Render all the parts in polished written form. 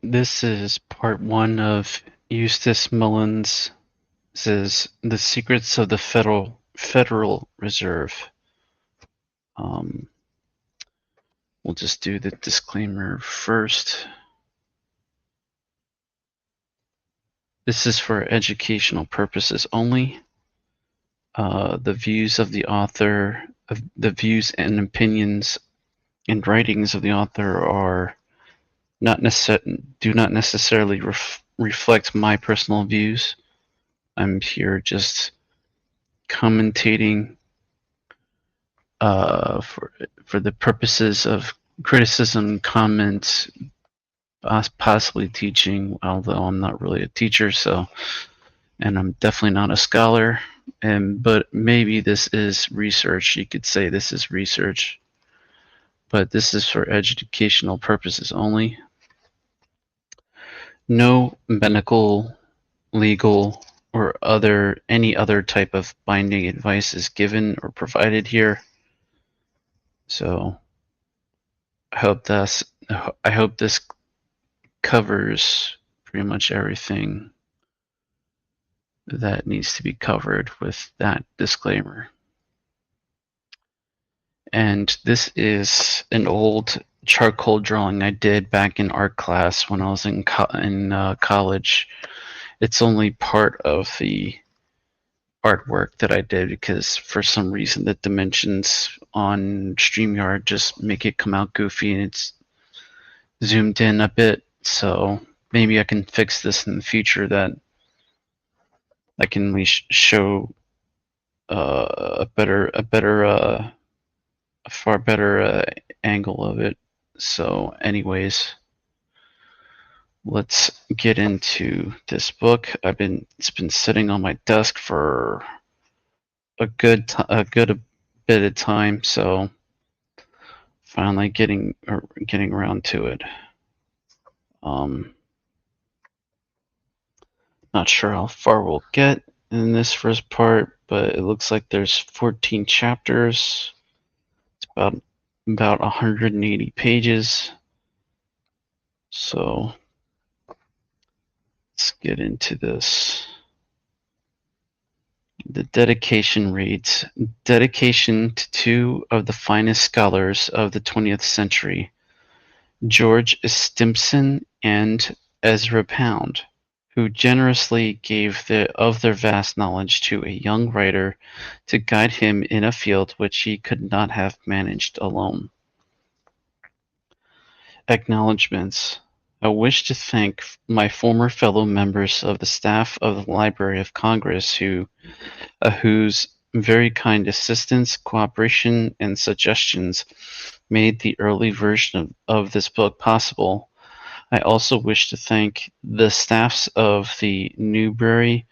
This is part one of Eustace Mullins' The Secrets of the Federal Reserve. Um, we'll just do the disclaimer first. This is for educational purposes only. The views of the author, the views and opinions and writings of the author are do not necessarily reflect my personal views. I'm here just commentating for the purposes of criticism, comment, possibly teaching. Although I'm not really a teacher, and I'm definitely not a scholar. But maybe this is research. You could say this is research, but this is for educational purposes only. No medical, legal, or any other type of binding advice is given or provided here. So I hope this covers pretty much everything that needs to be covered with that disclaimer. And this is an old charcoal drawing I did back in art class when I was in college. It's only part of the artwork that I did because for some reason the dimensions on StreamYard just make it come out goofy and it's zoomed in a bit. So maybe I can fix this in the future, that I can at least show a far better angle of it. So anyways, let's get into this book. It's been sitting on my desk for a good bit of time, so finally getting around to it. Not sure how far we'll get in this first part, but it looks like there's 14 chapters. It's about 180 pages. So let's get into this. The dedication reads, "Dedication to two of the finest scholars of the 20th century, George Stimson and Ezra Pound, who generously gave of their vast knowledge to a young writer to guide him in a field which he could not have managed alone. Acknowledgements. I wish to thank my former fellow members of the staff of the Library of Congress whose very kind assistance, cooperation, and suggestions made the early version of this book possible. I also wish to thank the staffs of the Newberry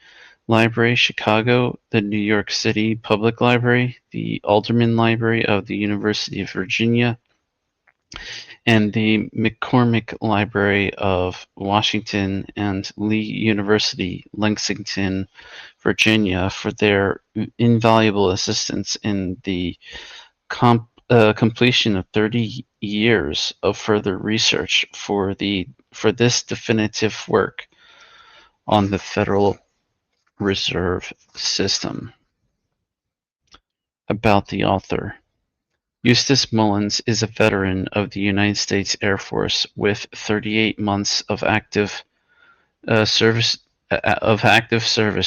Library, Chicago, the New York City Public Library, the Alderman Library of the University of Virginia, and the McCormick Library of Washington and Lee University, Lexington, Virginia, for their invaluable assistance in the completion of 30 years of further research for this definitive work on the Federal Reserve System." About the author. Eustace Mullins is a veteran of the United States Air Force with 38 months of active service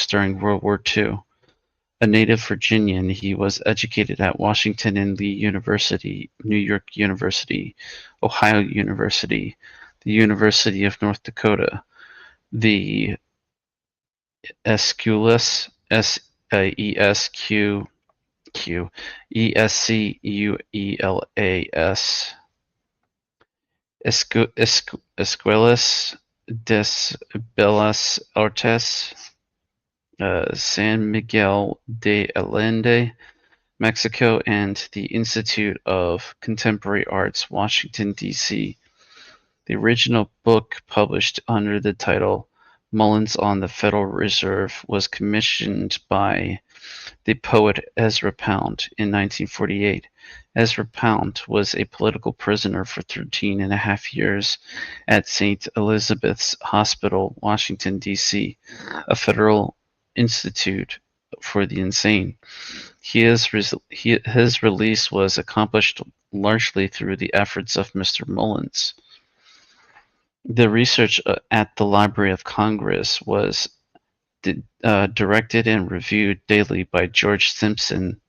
during World War II. A native Virginian, he was educated at Washington and Lee University, New York University, Ohio University, the University of North Dakota, the Escuelas, Escuelas, Escuelas des Bellas Artes, San Miguel de Allende, Mexico, and the Institute of Contemporary Arts, Washington, D.C. The original book, published under the title Mullins on the Federal Reserve, was commissioned by the poet Ezra Pound in 1948. Ezra Pound was a political prisoner for 13 and a half years at St. Elizabeth's Hospital, Washington, D.C., a federal institute for the insane. His release was accomplished largely through the efforts of Mr. Mullins. The research at the Library of Congress was directed and reviewed daily by George Stimpson,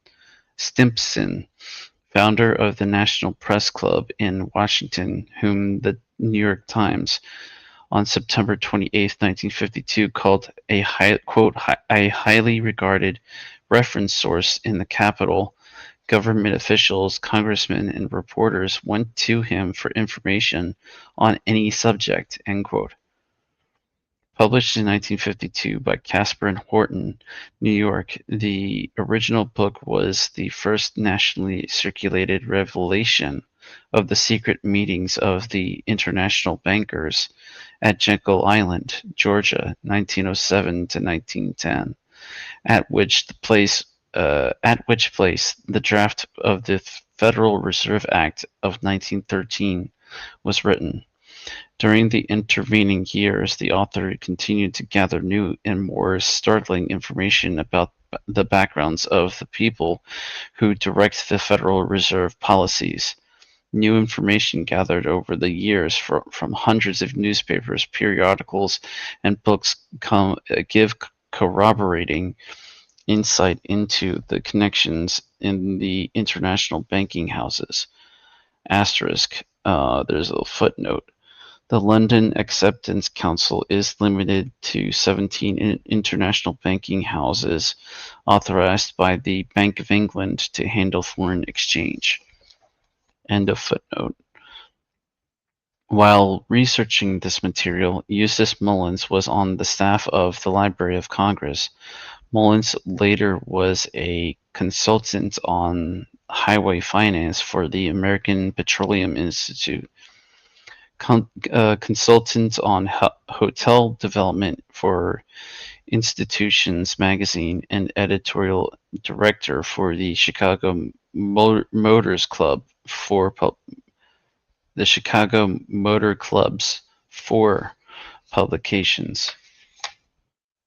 founder of the National Press Club in Washington, whom the New York Times on September 28, 1952 called a highly regarded reference source in the Capitol. Government officials, congressmen, and reporters went to him for information on any subject, end quote. Published in 1952 by Casper and Horton, New York, the original book was the first nationally circulated revelation of the secret meetings of the international bankers at Jekyll Island, Georgia, 1907 to 1910, at which place the draft of the Federal Reserve Act of 1913 was written. During the intervening years, the author continued to gather new and more startling information about the backgrounds of the people who direct the Federal Reserve policies. New information gathered over the years from hundreds of newspapers, periodicals, and books give corroborating insight into the connections in the international banking houses. Asterisk, there's a footnote. The London Acceptance Council is limited to 17 international banking houses authorized by the Bank of England to handle foreign exchange. End of footnote. While researching this material, Eustace Mullins was on the staff of the Library of Congress. Mullins later was a consultant on highway finance for the American Petroleum Institute, consultant on hotel development for Institutions magazine, and editorial director for the Chicago Motors Club for the Chicago Motor Club's 4 publications.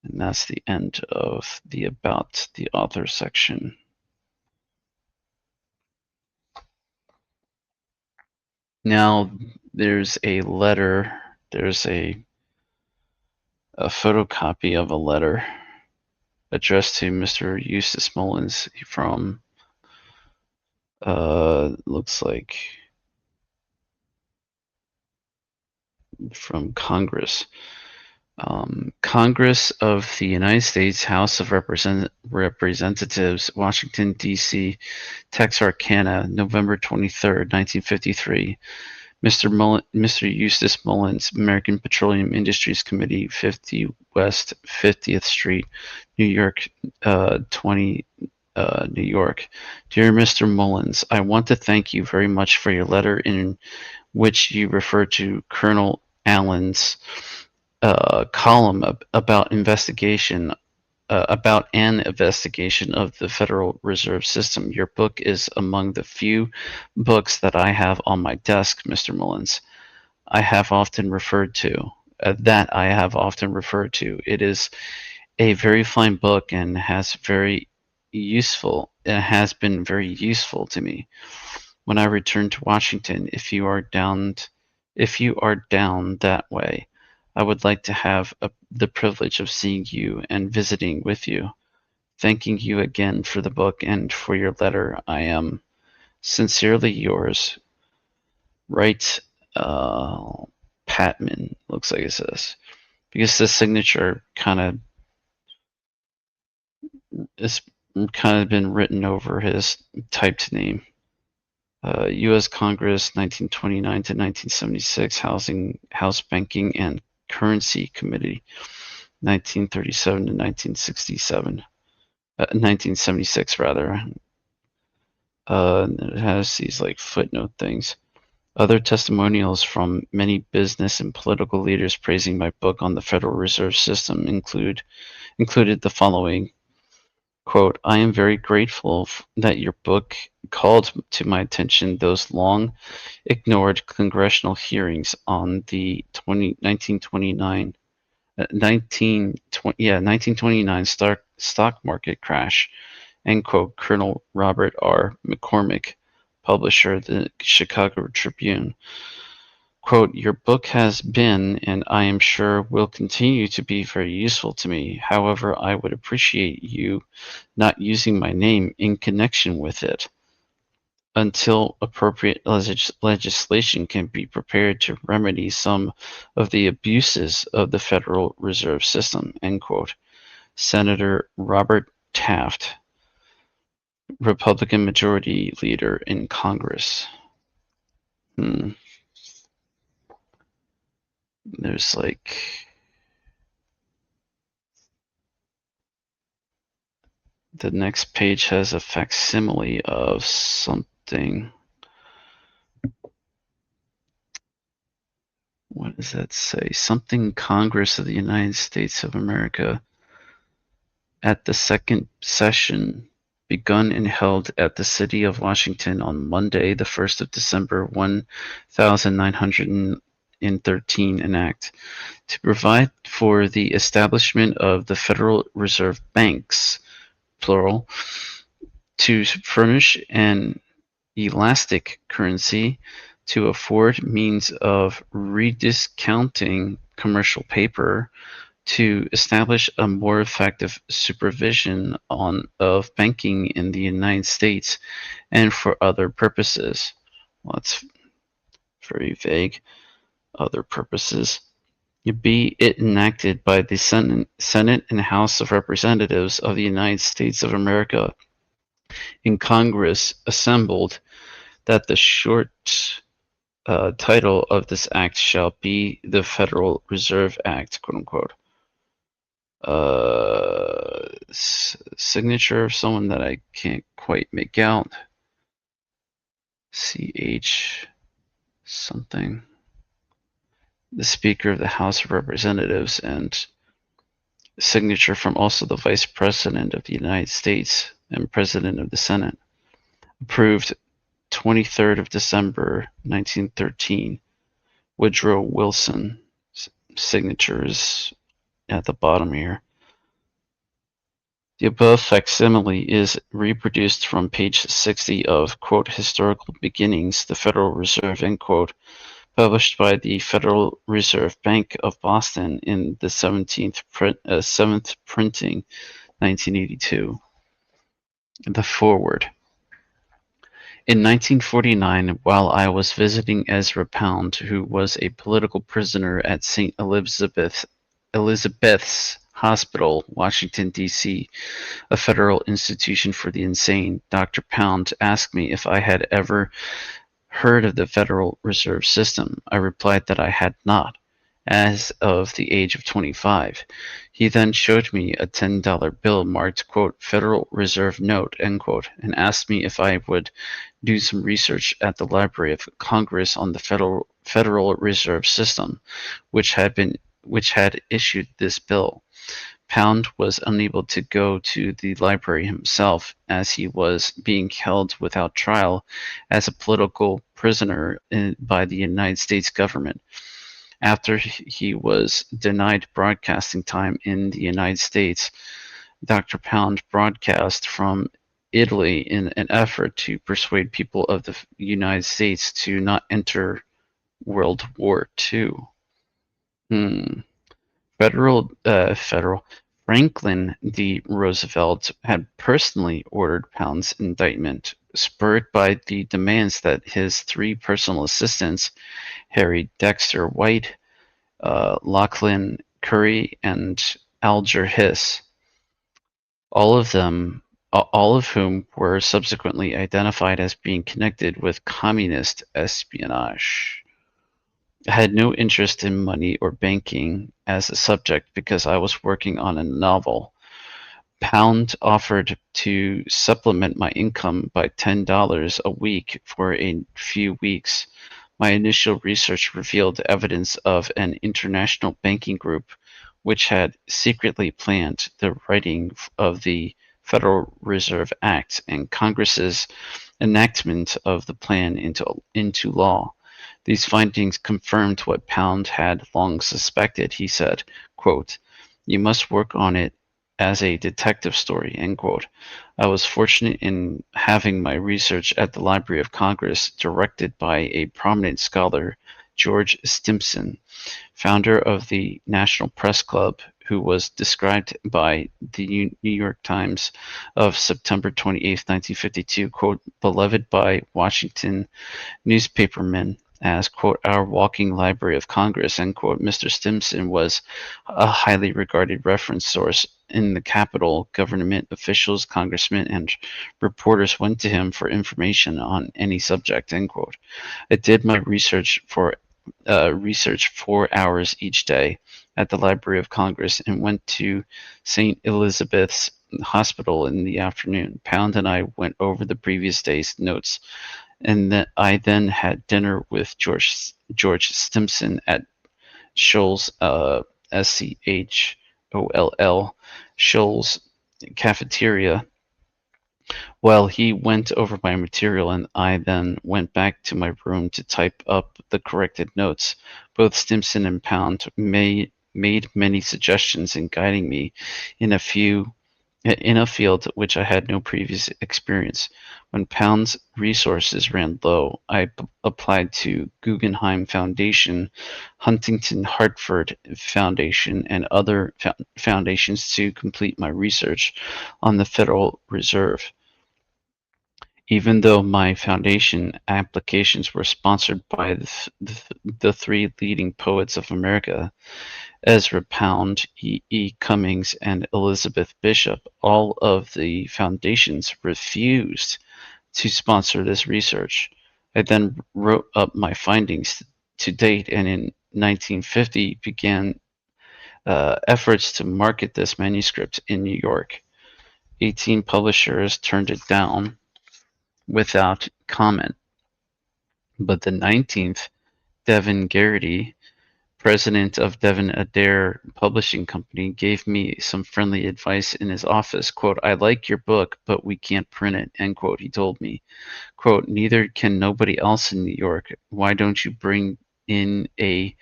And that's the end of the About the Author section. Now, there's a letter, there's a photocopy of a letter addressed to Mr. Eustace Mullins from, looks like, from Congress. Congress of the United States, House of Representatives, Washington, D.C., Texarkana, November 23rd, 1953. Mr. Eustace Mullins, American Petroleum Industries Committee, 50 West 50th Street, New York, 20, New York. Dear Mr. Mullins, I want to thank you very much for your letter in which you refer to Colonel Allen's column about an investigation of the Federal Reserve System. Your book is among the few books that I have on my desk, Mr. Mullins. I have often referred to. It is a very fine book and has been very useful to me. When I return to Washington, if you are down that way, I would like to have the privilege of seeing you and visiting with you. Thanking you again for the book and for your letter. I am sincerely yours. Write Patman, looks like it says. Because the signature kind of been written over his typed name. U.S. Congress, 1929 to 1976, House Banking and Currency Committee, 1937 to 1967. 1976 rather. It has these like footnote things. Other testimonials from many business and political leaders praising my book on the Federal Reserve System included the following. Quote, I am very grateful that your book called to my attention those long ignored congressional hearings on the 1929 stock market crash, end quote. Colonel Robert R. McCormick, publisher of the Chicago Tribune. Quote, your book has been, and I am sure will continue to be, very useful to me. However, I would appreciate you not using my name in connection with it until appropriate legislation can be prepared to remedy some of the abuses of the Federal Reserve System, end quote. Senator Robert Taft, Republican Majority Leader in Congress. There's like the next page has a facsimile of something. What does that say? Something Congress of the United States of America at the second session begun and held at the city of Washington on Monday, the 1st of December, 1913, an act to provide for the establishment of the Federal Reserve Banks, plural, to furnish an elastic currency, to afford means of rediscounting commercial paper, to establish a more effective supervision of banking in the United States, and for other purposes. Well, that's very vague. Other purposes. Be it enacted by the Senate and House of Representatives of the United States of America in Congress assembled that the short title of this act shall be the Federal Reserve Act, quote unquote. Signature of someone that I can't quite make out. CH something. The Speaker of the House of Representatives, and signature from also the Vice President of the United States and President of the Senate. Approved 23rd of December 1913. Woodrow Wilson. Signatures at the bottom here. The above facsimile is reproduced from page 60 of, quote, Historical Beginnings, the Federal Reserve, end quote, published by the Federal Reserve Bank of Boston in the 7th printing, 1982. The foreword. In 1949, while I was visiting Ezra Pound, who was a political prisoner at St. Elizabeth's Hospital, Washington, D.C., a federal institution for the insane, Dr. Pound asked me if I had ever heard of the Federal Reserve System. I replied that I had not, as of the age of 25. He then showed me a $10 bill marked, quote, Federal Reserve Note, end quote, and asked me if I would do some research at the Library of Congress on the Federal Reserve System, which had issued this bill. Pound was unable to go to the library himself, as he was being held without trial as a political prisoner by the United States government. After he was denied broadcasting time in the United States, Dr. Pound broadcast from Italy in an effort to persuade people of the United States to not enter World War II. Franklin D. Roosevelt had personally ordered Pound's indictment, spurred by the demands that his three personal assistants, Harry Dexter White, Lachlan Curry, and Alger Hiss, all of whom were subsequently identified as being connected with communist espionage. I had no interest in money or banking as a subject because I was working on a novel. Pound offered to supplement my income by $10 a week for a few weeks. My initial research revealed evidence of an international banking group which had secretly planned the writing of the Federal Reserve Act and Congress's enactment of the plan into law. These findings confirmed what Pound had long suspected. He said, quote, "You must work on it as a detective story," end quote. I was fortunate in having my research at the Library of Congress directed by a prominent scholar, George Stimson, founder of the National Press Club, who was described by the New York Times of September 28, 1952, quote, "beloved by Washington newspapermen as, quote, our walking library of Congress," end quote. Mr. Stimson was a highly regarded reference source in the Capitol. Government officials, congressmen, and reporters went to him for information on any subject, end quote. I did my research 4 hours each day at the Library of Congress and went to St. Elizabeth's Hospital in the afternoon. Pound and I went over the previous day's notes, and I then had dinner with George Stimson at Scholl's, Scholl, Scholl's cafeteria while he went over my material, and I then went back to my room to type up the corrected notes. Both Stimson and Pound made many suggestions in guiding me in a field which I had no previous experience. When Pound's resources ran low, I applied to Guggenheim Foundation, Huntington Hartford Foundation, and other foundations to complete my research on the Federal Reserve. Even though my foundation applications were sponsored by the three leading poets of America, Ezra Pound, E. Cummings, and Elizabeth Bishop, all of the foundations refused to sponsor this research. I then wrote up my findings to date, and in 1950 began efforts to market this manuscript in New York. 18 publishers turned it down without comment, but the 19th, Devin Garrity, president of Devin Adair Publishing Company, gave me some friendly advice in his office. Quote, "I like your book, but we can't print it," end quote, he told me. Quote, "Neither can nobody else in New York. Why don't you bring in a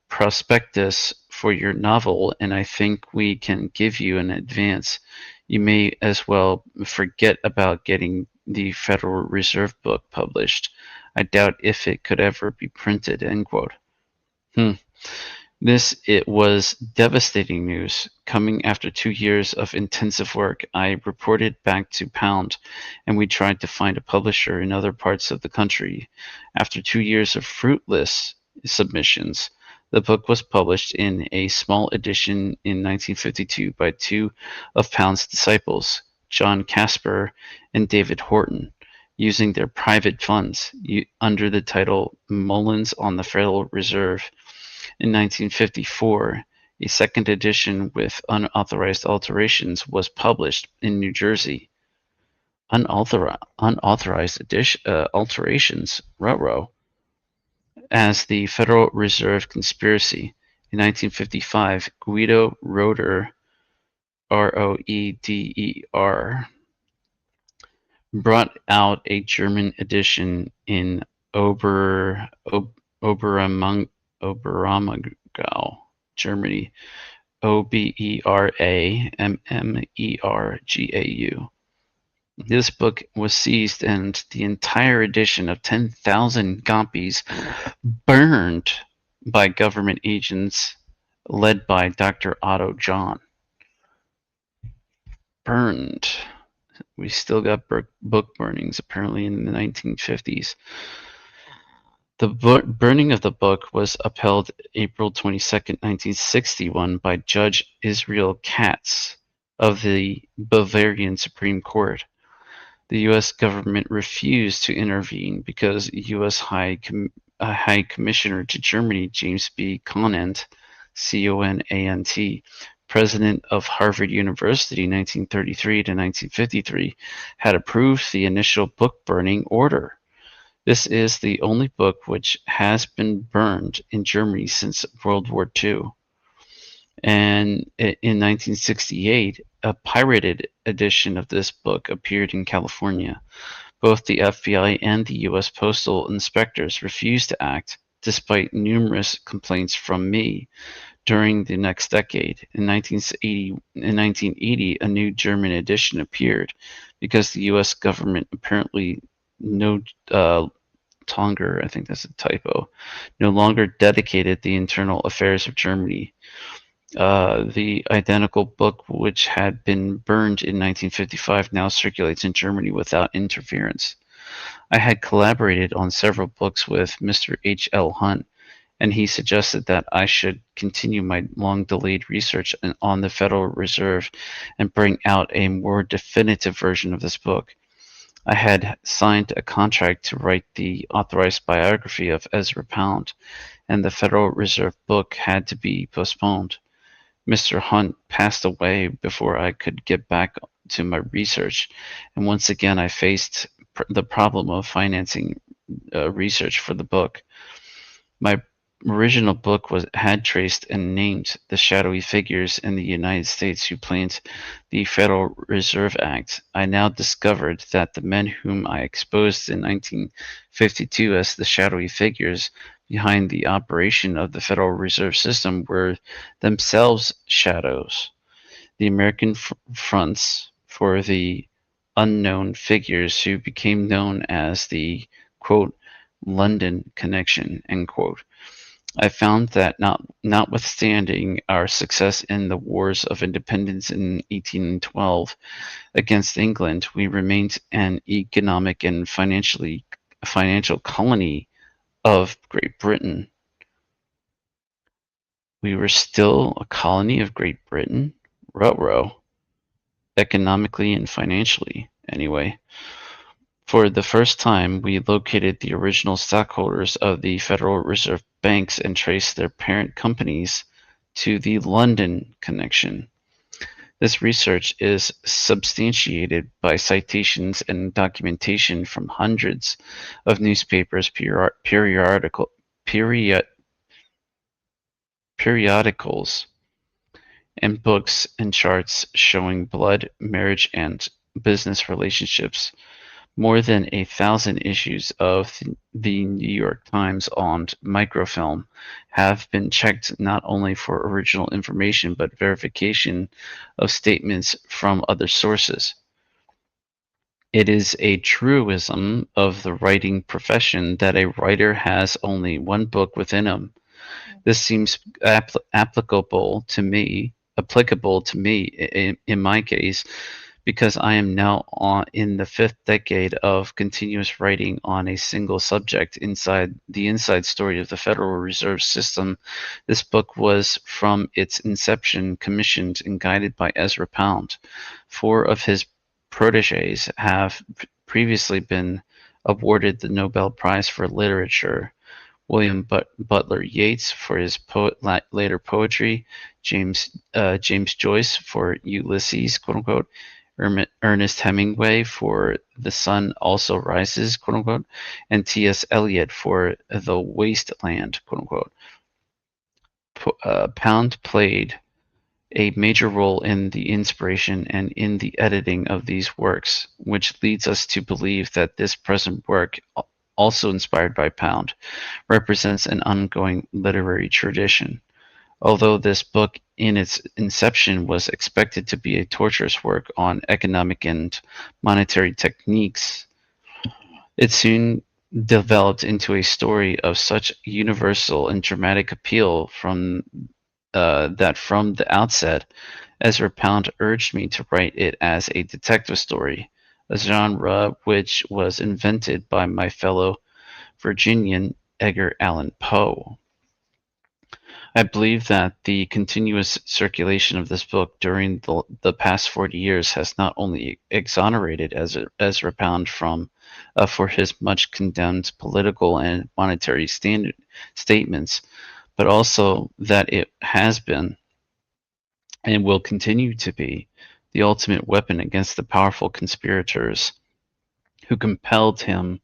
prospectus for your novel, and I think we can give you an advance. You may as well forget about getting the Federal Reserve book published. I doubt if it could ever be printed," end quote. It was devastating news. Coming after 2 years of intensive work, I reported back to Pound, and we tried to find a publisher in other parts of the country. After 2 years of fruitless submissions, the book was published in a small edition in 1952 by two of Pound's disciples, John Casper and David Horton, using their private funds under the title Mullins on the Federal Reserve. In 1954, a second edition with unauthorized alterations was published in New Jersey. Unauthorized alterations, ruh-roh, as the Federal Reserve Conspiracy. In 1955, Guido Roeder, Roeder, brought out a German edition in Oberammergau, Germany, Oberammergau. This book was seized and the entire edition of 10,000 copies burned by government agents led by Dr. Otto John. Burned. We still got book burnings apparently in the 1950s. The burning of the book was upheld April 22, 1961 by Judge Israel Katz of the Bavarian Supreme Court. The U.S. government refused to intervene because U.S. High Commissioner to Germany, James B. Conant, C-O-N-A-N-T, president of Harvard University 1933 to 1953, had approved the initial book burning order. This is the only book which has been burned in Germany since World War II. And in 1968, a pirated edition of this book appeared in California. Both the FBI and the U.S. Postal Inspectors refused to act, despite numerous complaints from me. During the next decade, in 1980, a new German edition appeared because the U.S. government apparently no longer, I think that's a typo, no longer dedicated the internal affairs of Germany. The identical book, which had been burned in 1955, now circulates in Germany without interference. I had collaborated on several books with Mr. H. L. Hunt, and he suggested that I should continue my long-delayed research on the Federal Reserve and bring out a more definitive version of this book. I had signed a contract to write the authorized biography of Ezra Pound, and the Federal Reserve book had to be postponed. Mr. Hunt passed away before I could get back to my research, and once again I faced the problem of financing research for the book. My original book had traced and named the shadowy figures in the United States who planned the Federal Reserve Act. I now discovered that the men whom I exposed in 1952 as the shadowy figures behind the operation of the Federal Reserve System were themselves shadows. The American fronts for the unknown figures who became known as the quote London Connection end quote. I found that notwithstanding our success in the Wars of Independence in 1812 against England, we remained an economic and financial colony of Great Britain. We were still a colony of Great Britain, ruh-roh, economically and financially, anyway. For the first time, we located the original stockholders of the Federal Reserve banks and traced their parent companies to the London connection. This research is substantiated by citations and documentation from hundreds of newspapers, periodicals, and books and charts showing blood, marriage, and business relationships. More than 1,000 issues of the New York Times on microfilm have been checked not only for original information but verification of statements from other sources. It is a truism of the writing profession that a writer has only one book within him. This seems applicable to me in my case, because I am now in the fifth decade of continuous writing on a single subject inside the inside story of the Federal Reserve System. This book was, from its inception, commissioned and guided by Ezra Pound. 4 of his proteges have previously been awarded the Nobel Prize for Literature. William Butler Yeats for his later poetry, James Joyce for Ulysses, quote unquote, Ernest Hemingway for The Sun Also Rises, quote unquote, and T.S. Eliot for The Waste Land, quote unquote. Pound played a major role in the inspiration and in the editing of these works, which leads us to believe that this present work, also inspired by Pound, represents an ongoing literary tradition. Although this book in its inception was expected to be a torturous work on economic and monetary techniques, it soon developed into a story of such universal and dramatic appeal that from the outset, Ezra Pound urged me to write it as a detective story, a genre which was invented by my fellow Virginian Edgar Allan Poe. I believe that the continuous circulation of this book during the past 40 years has not only exonerated Ezra Pound for his much condemned political and monetary statements, but also that it has been and will continue to be the ultimate weapon against the powerful conspirators who compelled him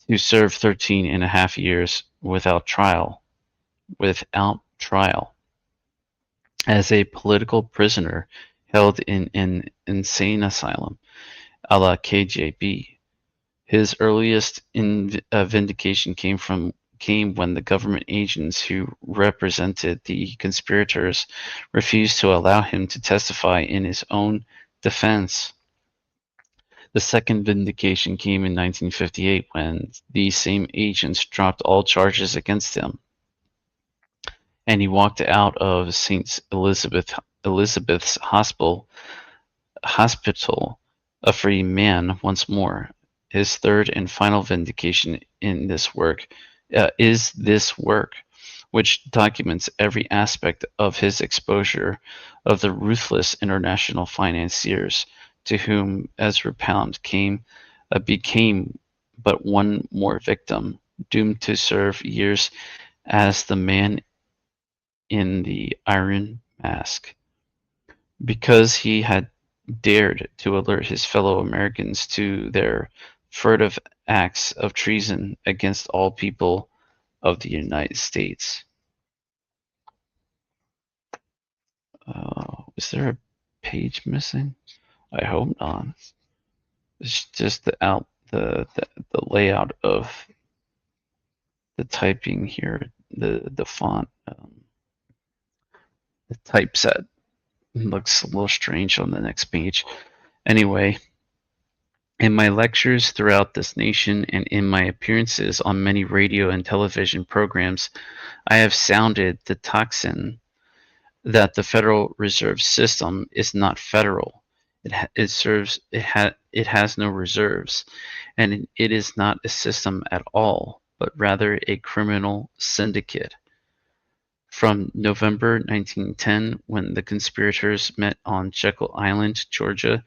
to serve 13 and a half years without trial. as a political prisoner held in an insane asylum, a la KGB. His earliest vindication came when the government agents who represented the conspirators refused to allow him to testify in his own defense. The second vindication came in 1958 when these same agents dropped all charges against him, and he walked out of St. Elizabeth's hospital a free man once more. His third and final vindication in this work is this work, which documents every aspect of his exposure of the ruthless international financiers to whom Ezra Pound became but one more victim, doomed to serve years as the man in the iron mask. Because he had dared to alert his fellow Americans to their furtive acts of treason against all people of the United States. Is there a page missing? I hope not. It's just the layout of the typing here, the font, the typeset looks a little strange on the next page. Anyway, in my lectures throughout this nation and in my appearances on many radio and television programs, I have sounded the tocsin that the Federal Reserve System is not federal. It has no reserves, and it is not a system at all, but rather a criminal syndicate. From November 1910, when the conspirators met on Jekyll Island, Georgia,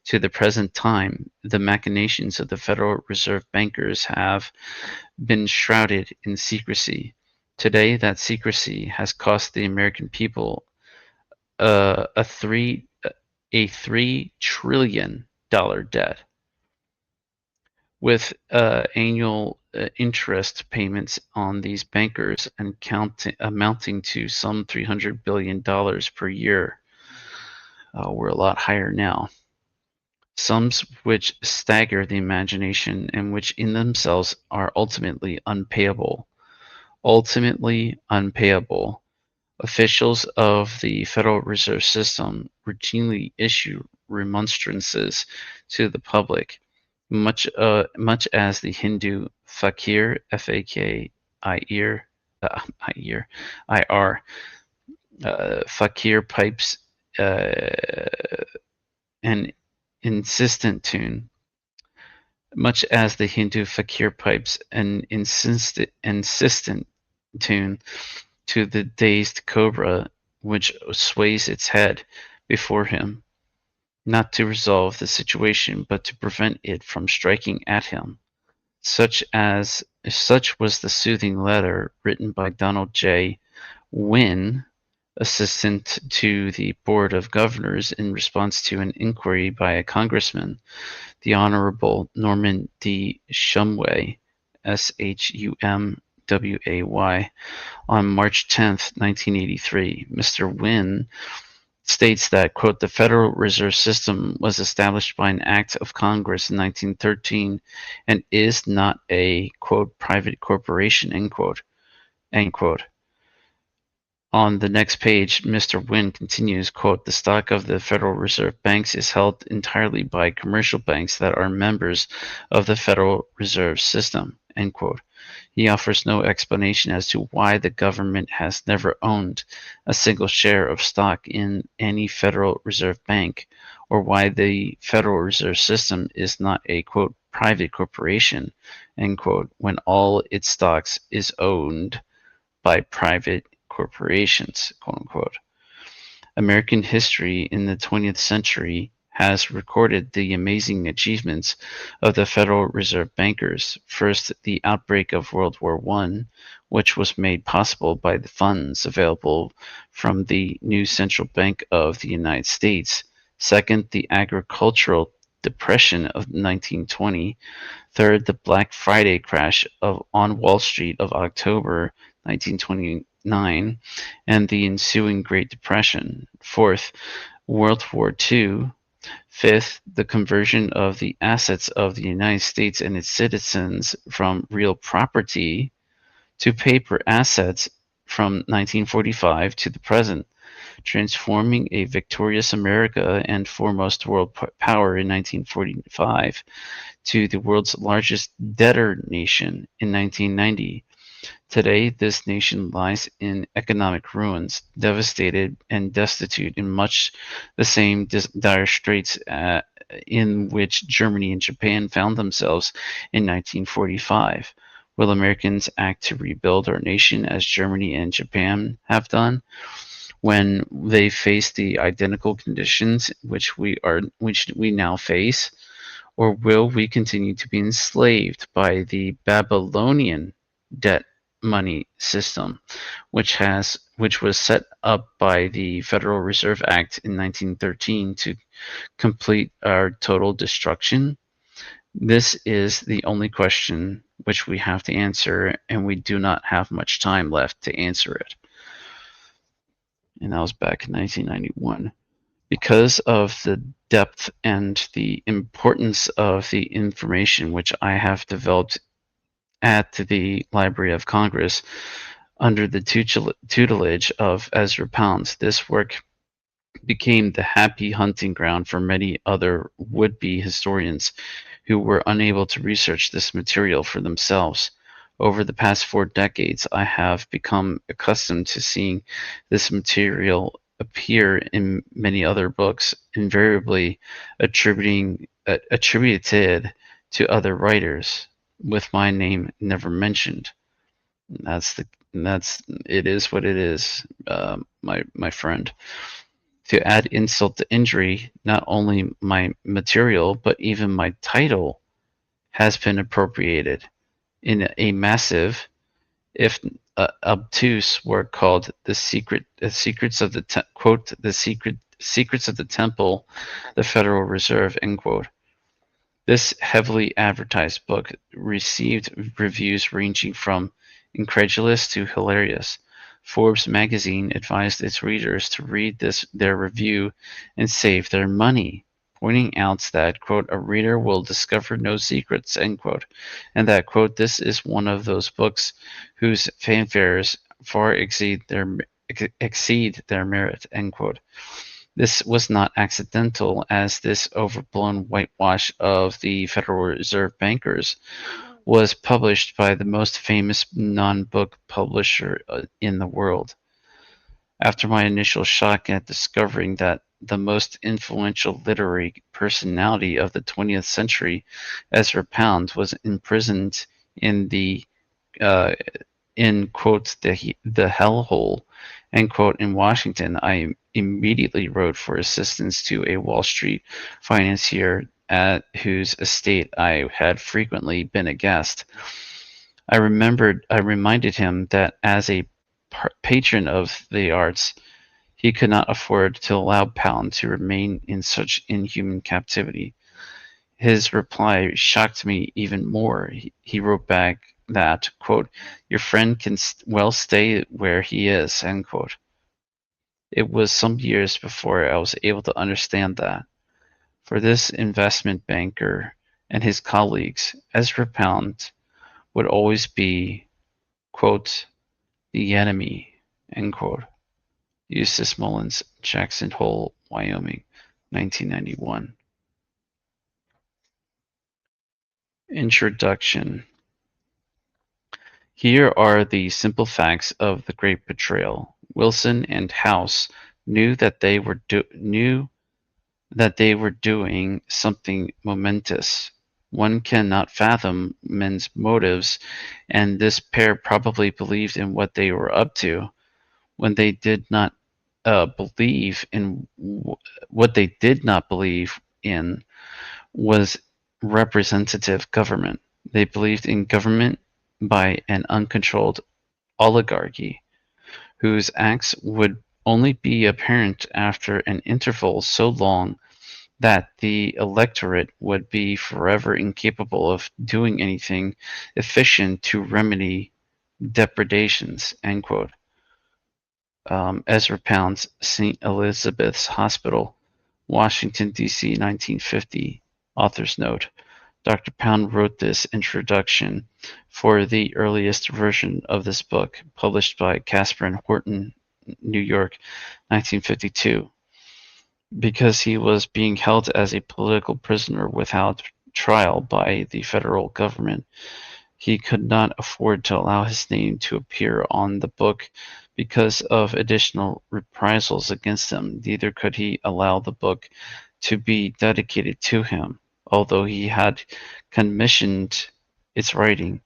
to the present time, the machinations of the Federal Reserve bankers have been shrouded in secrecy. Today, that secrecy has cost the American people a $3 trillion debt, with annual interest payments on these bankers amounting to some $300 billion per year. We're a lot higher now. Sums which stagger the imagination and which in themselves are ultimately unpayable. Ultimately unpayable. Officials of the Federal Reserve System routinely issue remonstrances to the public, much as the Hindu fakir, F-A-K-I-R, I-R, fakir pipes an insistent tune, much as the Hindu fakir pipes an insistent tune to the dazed cobra which sways its head before him, not to resolve the situation, but to prevent it from striking at him. Such was the soothing letter written by Donald J. Wynne, assistant to the Board of Governors, in response to an inquiry by a congressman, the Honorable Norman D. Shumway, Shumway, on March 10, 1983. Mr. Wynne states that, quote, the Federal Reserve System was established by an act of Congress in 1913 and is not a, quote, private corporation, end quote. End quote. On the next page, Mr. Wynne continues, quote, the stock of the Federal Reserve Banks is held entirely by commercial banks that are members of the Federal Reserve System, end quote. He offers no explanation as to why the government has never owned a single share of stock in any Federal Reserve Bank, or why the Federal Reserve System is not a, quote, private corporation, end quote, when all its stocks is owned by private corporations, quote unquote. American history in the 20th century has recorded the amazing achievements of the Federal Reserve bankers. First, the outbreak of World War I, which was made possible by the funds available from the new Central Bank of the United States. Second, the agricultural depression of 1920. Third, the Black Friday crash on Wall Street of October 1929. 1929 and the ensuing Great Depression. Fourth, World War II. Fifth, the conversion of the assets of the United States and its citizens from real property to paper assets from 1945 to the present, transforming a victorious America and foremost world power in 1945 to the world's largest debtor nation in 1990. Today, this nation lies in economic ruins, devastated and destitute in much the same dire straits in which Germany and Japan found themselves in 1945. Will Americans act to rebuild our nation as Germany and Japan have done when they face the identical conditions which we now face? Or will we continue to be enslaved by the Babylonian debt money system, which was set up by the Federal Reserve Act in 1913 to complete our total destruction? This is the only question which we have to answer, and we do not have much time left to answer it. And that was back in 1991. Because of the depth and the importance of the information which I have developed at the Library of Congress under the tutelage of Ezra Pound, this work became the happy hunting ground for many other would-be historians who were unable to research this material for themselves. Over the past 4 decades, I have become accustomed to seeing this material appear in many other books, invariably attributed to other writers, with my name never mentioned. That's it is what it is, my friend. To add insult to injury, not only my material, but even my title has been appropriated in a massive, if obtuse work called "The Secrets of the quote the Secrets of the Temple, the Federal Reserve," end quote. This heavily advertised book received reviews ranging from incredulous to hilarious. Forbes magazine advised its readers to read their review and save their money, pointing out that, quote, "a reader will discover no secrets," end quote, and that, quote, "this is one of those books whose fanfares far exceed their merit," end quote. This was not accidental, as this overblown whitewash of the Federal Reserve bankers was published by the most famous non-book publisher in the world. After my initial shock at discovering that the most influential literary personality of the 20th century, Ezra Pound, was imprisoned in the in quote the hellhole, end quote, in Washington, I immediately wrote for assistance to a Wall Street financier at whose estate I had frequently been a guest. I reminded him that as a patron of the arts, he could not afford to allow Pound to remain in such inhuman captivity. His reply shocked me even more. He wrote back that, quote, "your friend can well stay where he is," end quote. It was some years before I was able to understand that. For this investment banker and his colleagues, Ezra Pound would always be, quote, "the enemy," end quote. Eustace Mullins, Jackson Hole, Wyoming, 1991. Introduction. Here are the simple facts of the Great Betrayal. Wilson and House knew that they were doing something momentous. One cannot fathom men's motives, and this pair probably believed in what they were up to. When they did not believe in what they did not believe in was representative government. They believed in government by an uncontrolled oligarchy whose acts would only be apparent after an interval so long that the electorate would be forever incapable of doing anything efficient to remedy depredations, end quote. Ezra Pound's St. Elizabeth's Hospital, Washington, D.C., 1950. Author's note. Dr. Pound wrote this introduction for the earliest version of this book, published by Casper and Horton, New York, 1952. Because he was being held as a political prisoner without trial by the federal government, he could not afford to allow his name to appear on the book because of additional reprisals against him. Neither could he allow the book to be dedicated to him, although he had commissioned its writing.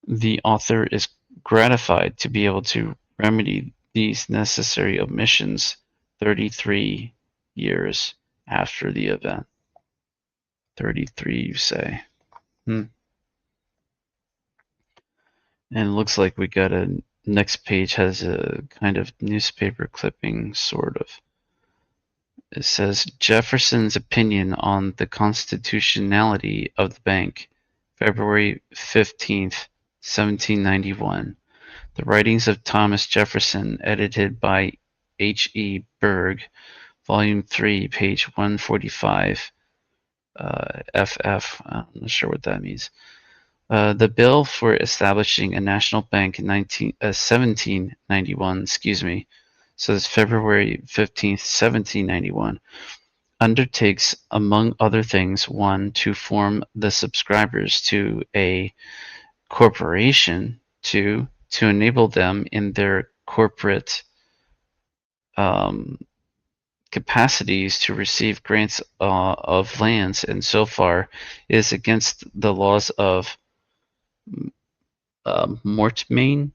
The author is gratified to be able to remedy these necessary omissions 33 years after the event. 33, you say? And it looks like we got a next page has a kind of newspaper clipping, sort of. It says Jefferson's opinion on the constitutionality of the bank, February 15th, 1791. The Writings of Thomas Jefferson, edited by H. E. Berg, Volume 3, page 145, FF. I'm not sure what that means. The bill for establishing a national bank in 1791, says February 15th, 1791, undertakes, among other things, 1. To form the subscribers to a corporation, 2. To enable them in their corporate capacities to receive grants of lands, and so far is against the laws of Mortmain,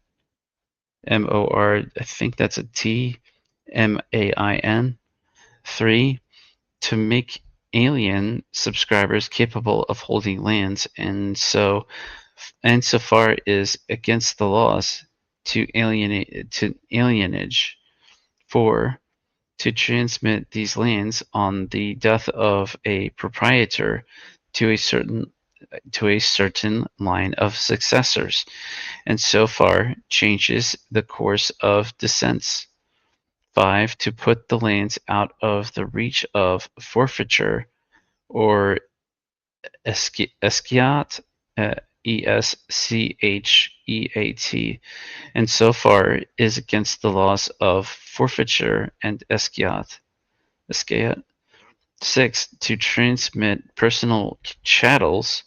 M-O-R, I think that's a T, M-A-I-N. 3. To make alien subscribers capable of holding lands, and so far is against the laws to alienage. 4. To transmit these lands on the death of a proprietor to a certain line of successors, and so far changes the course of descents. 5. To put the lands out of the reach of forfeiture or escheat, escheat, and so far is against the laws of forfeiture and escheat. 6. To transmit personal chattels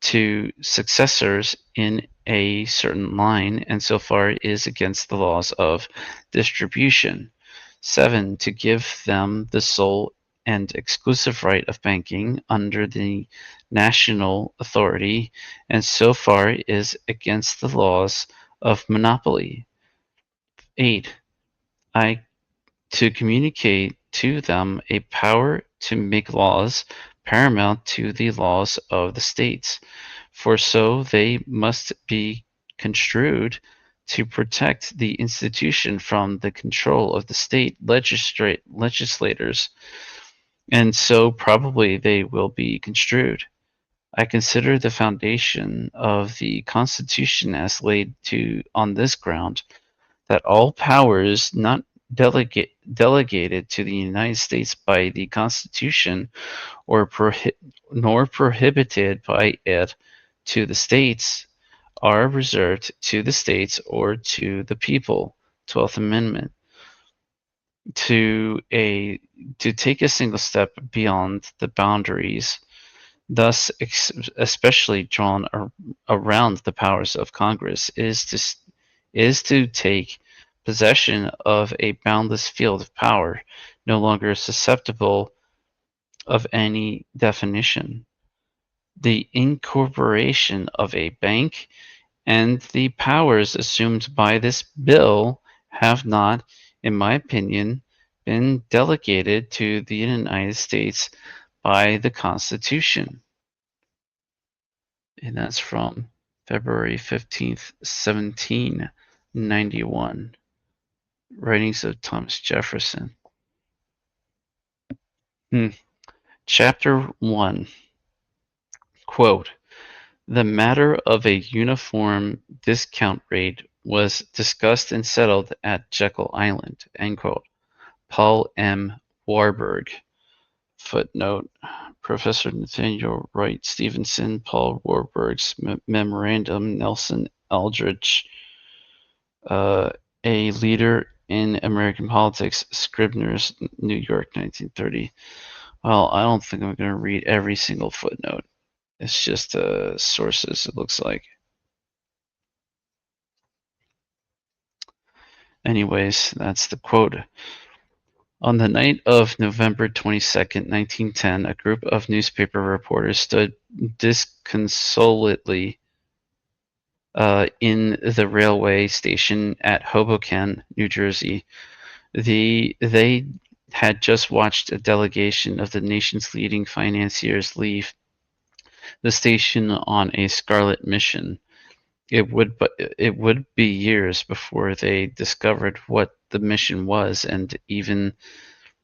to successors in a certain line, and so far is against the laws of distribution. 7. To give them the sole and exclusive right of banking under the national authority, and so far is against the laws of monopoly. 8. To communicate to them a power to make laws paramount to the laws of the states, for so they must be construed to protect the institution from the control of the state legislators, and so probably they will be construed. I consider the foundation of the Constitution as laid on this ground, that all powers not delegated to the United States by the Constitution nor prohibited by it to the states are reserved to the states or to the people. 12th Amendment. To take a single step beyond the boundaries thus especially drawn around the powers of Congress is to take possession of a boundless field of power, no longer susceptible of any definition. The incorporation of a bank and the powers assumed by this bill have not, in my opinion, been delegated to the United States by the Constitution. And that's from February 15th, 1791. Writings of Thomas Jefferson. Chapter 1. Quote, the matter of a uniform discount rate was discussed and settled at Jekyll Island, end quote. Paul M. Warburg. Footnote: Professor Nathaniel Wright Stevenson, Paul Warburg's memorandum, Nelson Aldrich, a leader in American politics, Scribner's, New York, 1930. Well, I don't think I'm going to read every single footnote. It's just sources, it looks like. Anyways, that's the quote. On the night of November 22nd, 1910, a group of newspaper reporters stood disconsolately in the railway station at Hoboken, New Jersey. They had just watched a delegation of the nation's leading financiers leave the station on a scarlet mission. It would be years before they discovered what the mission was, and even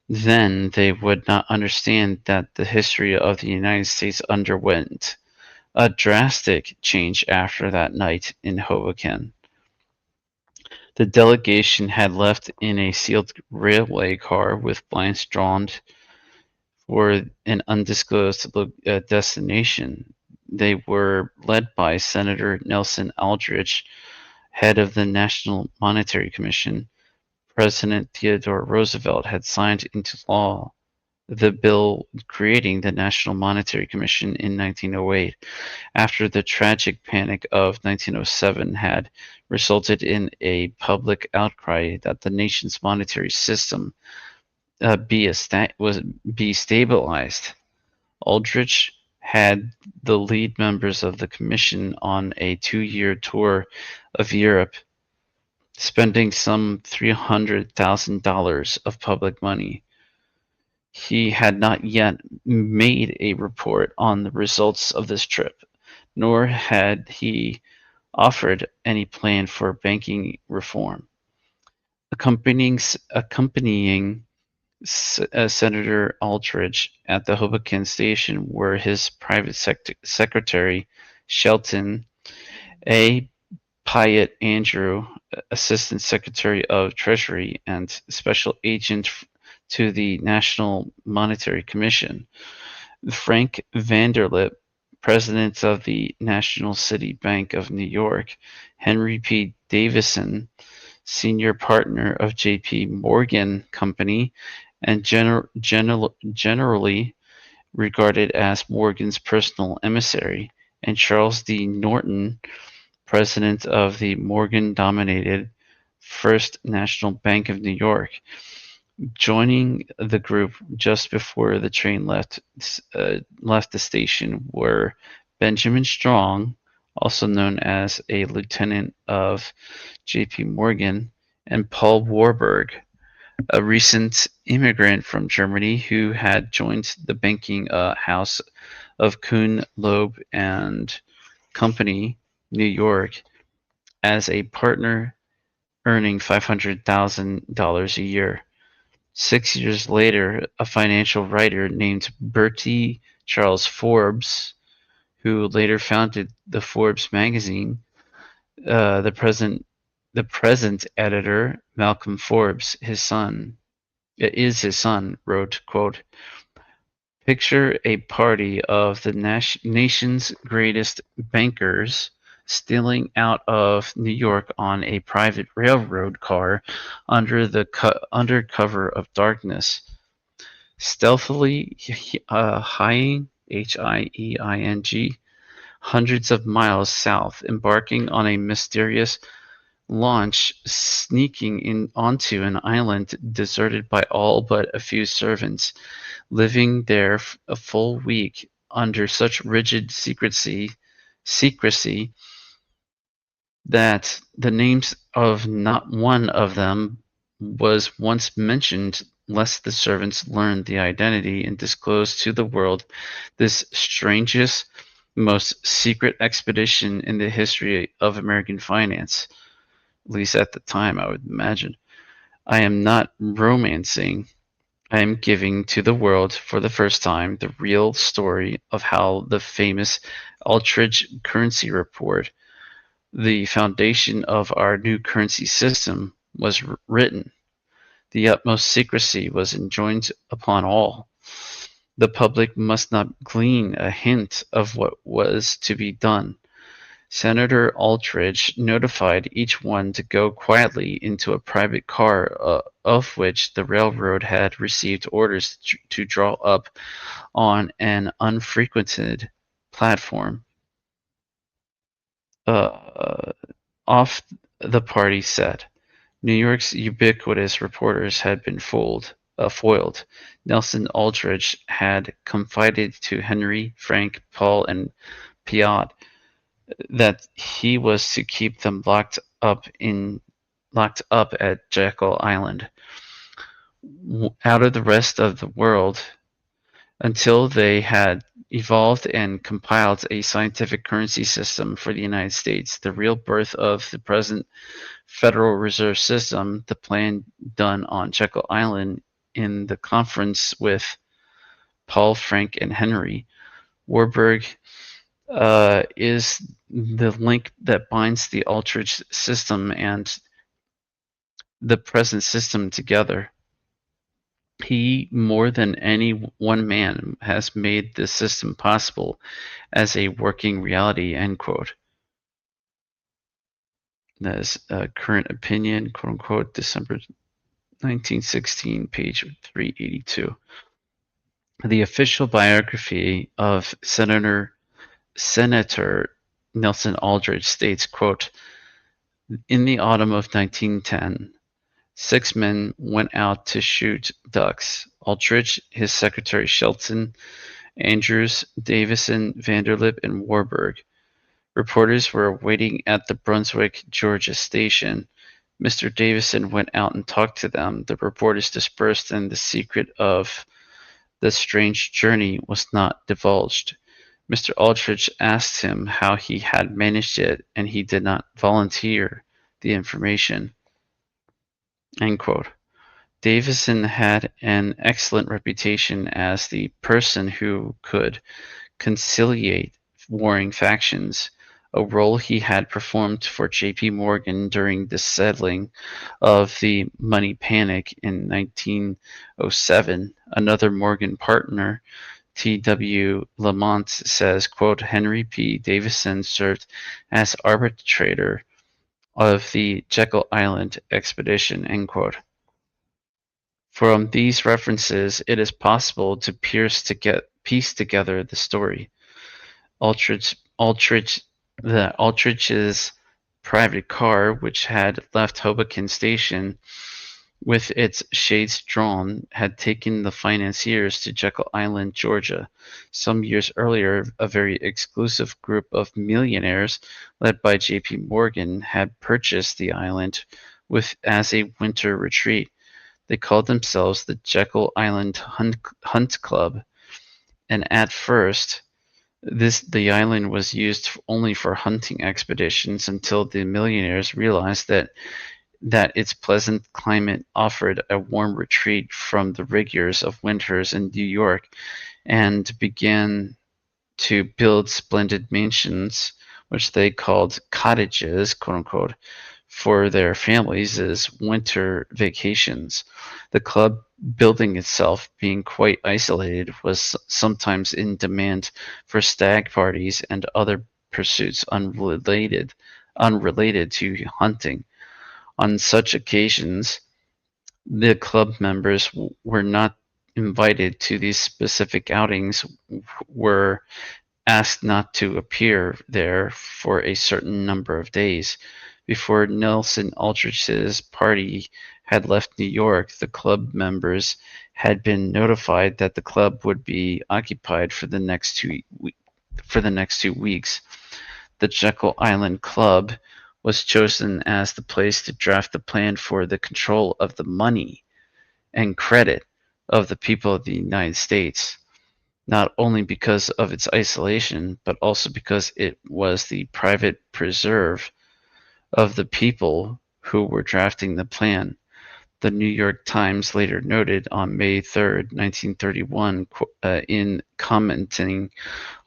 then they would not understand that the history of the United States underwent a drastic change after that night in Hoboken. The delegation had left in a sealed railway car with blinds drawn for an undisclosed destination. They were led by Senator Nelson Aldrich, head of the National Monetary Commission. President Theodore Roosevelt had signed into law the bill creating the National Monetary Commission in 1908, after the tragic panic of 1907 had resulted in a public outcry that the nation's monetary system be stabilized. Aldrich had the lead members of the commission on a 2-year tour of Europe, spending some $300,000 of public money. He had not yet made a report on the results of this trip, nor had he offered any plan for banking reform. Accompanying Senator Aldrich at the Hoboken station were his private secretary, Shelton A. Piatt Andrew, Assistant Secretary of Treasury and Special Agent to the National Monetary Commission, Frank Vanderlip, President of the National City Bank of New York, Henry P. Davison, Senior Partner of J.P. Morgan Company, and generally regarded as Morgan's personal emissary, and Charles D. Norton, President of the Morgan-dominated First National Bank of New York. Joining the group just before the train left the station were Benjamin Strong, also known as a lieutenant of J.P. Morgan, and Paul Warburg, a recent immigrant from Germany who had joined the banking house of Kuhn, Loeb and Company, New York, as a partner, earning $500,000 a year. 6 years later, a financial writer named Bertie Charles Forbes, who later founded the Forbes magazine, the present editor, Malcolm Forbes, his son, wrote, quote, "Picture a party of the nation's greatest bankers stealing out of New York on a private railroad car under cover of darkness, stealthily hieing, H-I-E-I-N-G, hundreds of miles south, embarking on a mysterious launch, sneaking in onto an island deserted by all but a few servants, living there a full week under such rigid secrecy that the names of not one of them was once mentioned, lest the servants learned the identity and disclosed to the world this strangest, most secret expedition in the history of American finance, at least at the time, I would imagine. I am not romancing. I am giving to the world for the first time the real story of how the famous Aldrich currency report The foundation of our new currency system was written. The utmost secrecy was enjoined upon all. The public must not glean a hint of what was to be done. Senator Aldrich notified each one to go quietly into a private car of which the railroad had received orders to draw up on an unfrequented platform. Uh, Off the party set. New York's ubiquitous reporters had been foiled. Nelson Aldrich had confided to Henry, Frank, Paul, and Piot that he was to keep them locked up at Jekyll Island, out of the rest of the world, until they had evolved and compiled a scientific currency system for the United States, the real birth of the present Federal Reserve System, the plan done on Jekyll Island in the conference with Paul, Frank, and Henry. Warburg is the link that binds the Aldrich system and the present system together. He, more than any one man, has made this system possible as a working reality, end quote. That is Current Opinion, quote unquote, December 1916, page 382. The official biography of Senator Nelson Aldrich states, quote, in the autumn of 1910, 6 men went out to shoot ducks. Aldrich, his secretary Shelton, Andrews, Davison, Vanderlip, and Warburg. Reporters were waiting at the Brunswick, Georgia station. Mr. Davison went out and talked to them. The reporters dispersed, and the secret of the strange journey was not divulged. Mr. Aldrich asked him how he had managed it, and he did not volunteer the information. End quote. Davison had an excellent reputation as the person who could conciliate warring factions, a role he had performed for J.P. Morgan during the settling of the money panic in 1907. Another Morgan partner, T.W. Lamont, says, quote, Henry P. Davison served as arbitrator of the Jekyll Island expedition, end quote. From these references, it is possible to piece together the story. Aldrich's private car, which had left Hoboken Station with its shades drawn, had taken the financiers to Jekyll Island, Georgia. Some years earlier, a very exclusive group of millionaires, led by J.P. Morgan, had purchased the island as a winter retreat. They called themselves the Jekyll Island Hunt Club, and at first, the island was used only for hunting expeditions until the millionaires realized that its pleasant climate offered a warm retreat from the rigors of winters in New York, and began to build splendid mansions, which they called cottages, quote unquote, for their families as winter vacations. The club building itself, being quite isolated, was sometimes in demand for stag parties and other pursuits unrelated to hunting. On such occasions, the club members were not invited to these specific outings, were asked not to appear there for a certain number of days. Before Nelson Aldrich's party had left New York, the club members had been notified that the club would be occupied for the next 2 weeks. The Jekyll Island Club was chosen as the place to draft the plan for the control of the money and credit of the people of the United States, not only because of its isolation, but also because it was the private preserve of the people who were drafting the plan. The New York Times later noted on May 3, 1931, in commenting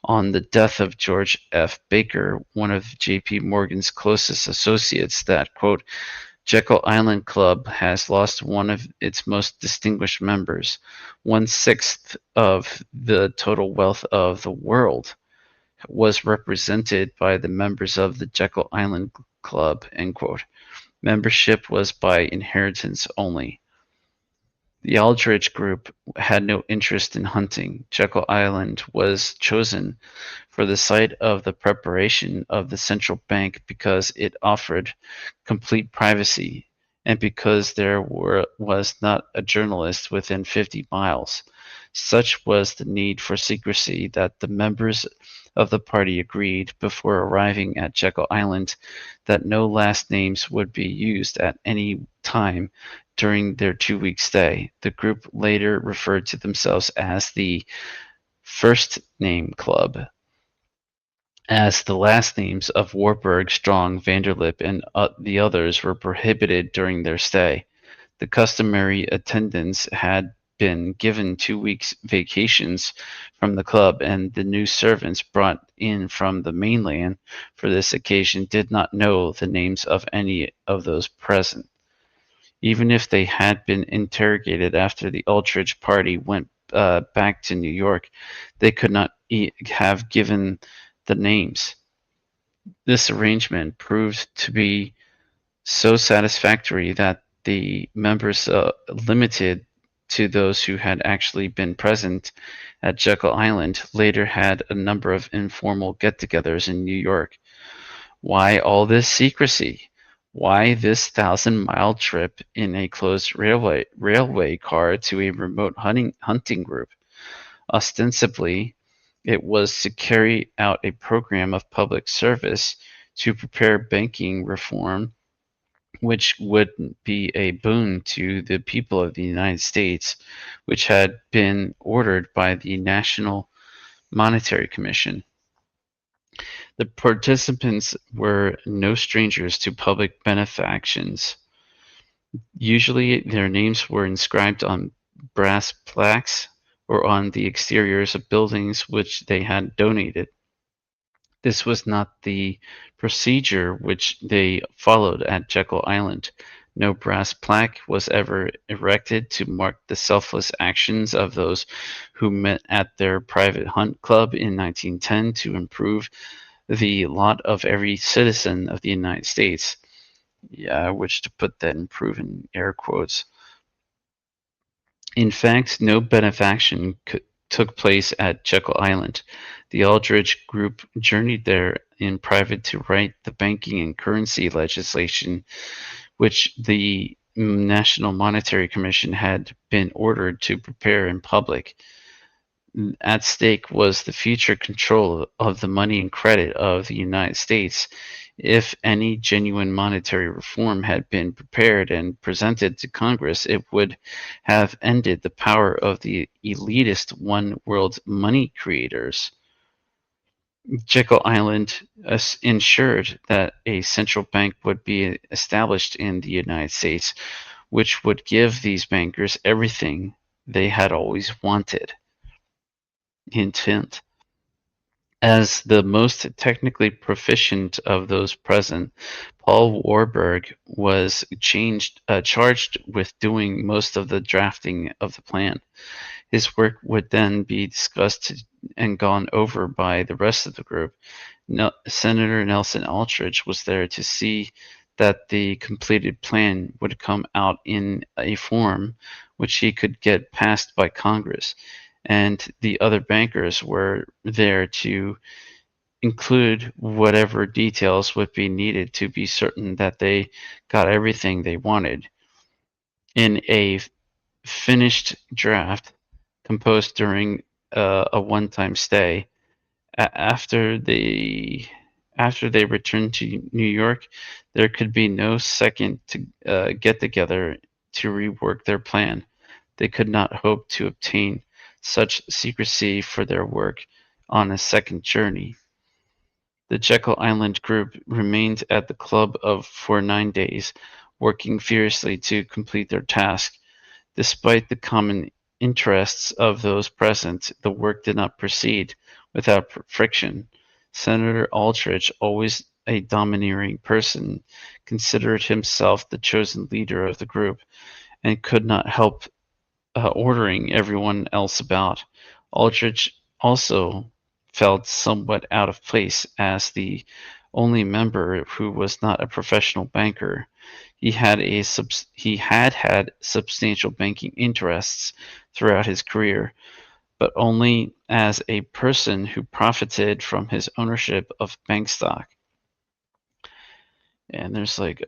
on the death of George F. Baker, one of J.P. Morgan's closest associates, that, quote, Jekyll Island Club has lost one of its most distinguished members. 1/6 of the total wealth of the world was represented by the members of the Jekyll Island Club, end quote. Membership was by inheritance only. The Aldrich Group had no interest in hunting. Jekyll Island was chosen for the site of the preparation of the central bank because it offered complete privacy and because there was not a journalist within 50 miles. Such was the need for secrecy that the members of the party agreed, before arriving at Jekyll Island, that no last names would be used at any time during their 2-week stay. The group later referred to themselves as the First Name Club, as the last names of Warburg, Strong, Vanderlip, and the others were prohibited during their stay. The customary attendants had been given 2 weeks' vacations from the club, and the new servants brought in from the mainland for this occasion did not know the names of any of those present. Even if they had been interrogated after the Aldrich party went back to New York, they could not have given the names. This arrangement proved to be so satisfactory that the members, limited to those who had actually been present at Jekyll Island, later had a number of informal get-togethers in New York. Why all this secrecy? Why this 1,000-mile trip in a closed railway car to a remote hunting group? Ostensibly, it was to carry out a program of public service to prepare banking reform, which would be a boon to the people of the United States, which had been ordered by the National Monetary Commission. The participants were no strangers to public benefactions. Usually their names were inscribed on brass plaques or on the exteriors of buildings which they had donated. This was not the procedure which they followed at Jekyll Island. No brass plaque was ever erected to mark the selfless actions of those who met at their private hunt club in 1910 to improve the lot of every citizen of the United States. Yeah, I wish to put that improve in air quotes. In fact, no benefaction took place at Jekyll Island. The Aldrich Group journeyed there in private to write the banking and currency legislation, which the National Monetary Commission had been ordered to prepare in public. At stake was the future control of the money and credit of the United States. If any genuine monetary reform had been prepared and presented to Congress, it would have ended the power of the elitist one world money creators. Jekyll Island ensured that a central bank would be established in the United States, which would give these bankers everything they had always wanted. Hint, hint. As the most technically proficient of those present, Paul Warburg was charged with doing most of the drafting of the plan. His work would then be discussed and gone over by the rest of the group. Senator Nelson Aldrich was there to see that the completed plan would come out in a form which he could get passed by Congress, and the other bankers were there to include whatever details would be needed to be certain that they got everything they wanted in a finished draft composed during a one-time stay. After they returned to New York, there could be no second get together to rework their plan. They could not hope to obtain such secrecy for their work on a second journey. The Jekyll Island group remained at the club for 9 days, working furiously to complete their task. Despite the common interests of those present, the work did not proceed without friction. Senator Aldrich, always a domineering person, considered himself the chosen leader of the group and could not help ordering everyone else about. Aldrich also felt somewhat out of place as the only member who was not a professional banker. He had had substantial banking interests throughout his career, but only as a person who profited from his ownership of bank stock. And there's like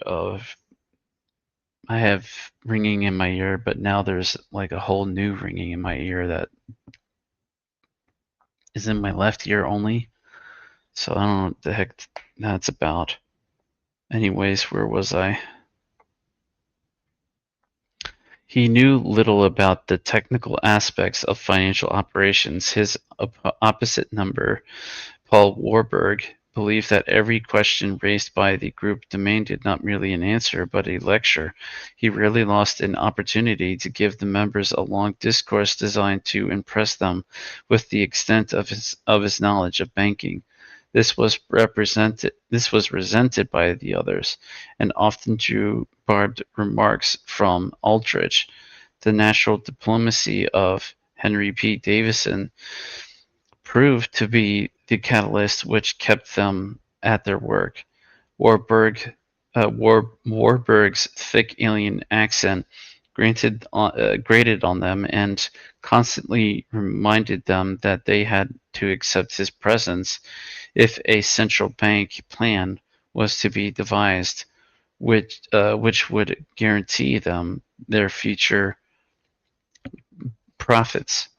I have ringing in my ear, but now there's like a whole new ringing in my ear that is in my left ear only. So I don't know what the heck that's about. Anyways, where was I? He knew little about the technical aspects of financial operations. His opposite number, Paul Warburg, believed that every question raised by the group demanded not merely an answer, but a lecture. He rarely lost an opportunity to give the members a long discourse designed to impress them with the extent of his knowledge of banking. This was resented by the others, and often drew barbed remarks from Aldrich. The natural diplomacy of Henry P. Davison proved to be the catalyst which kept them at their work. Warburg's thick alien accent grated on them and constantly reminded them that they had to accept his presence if a central bank plan was to be devised, which would guarantee them their future profits.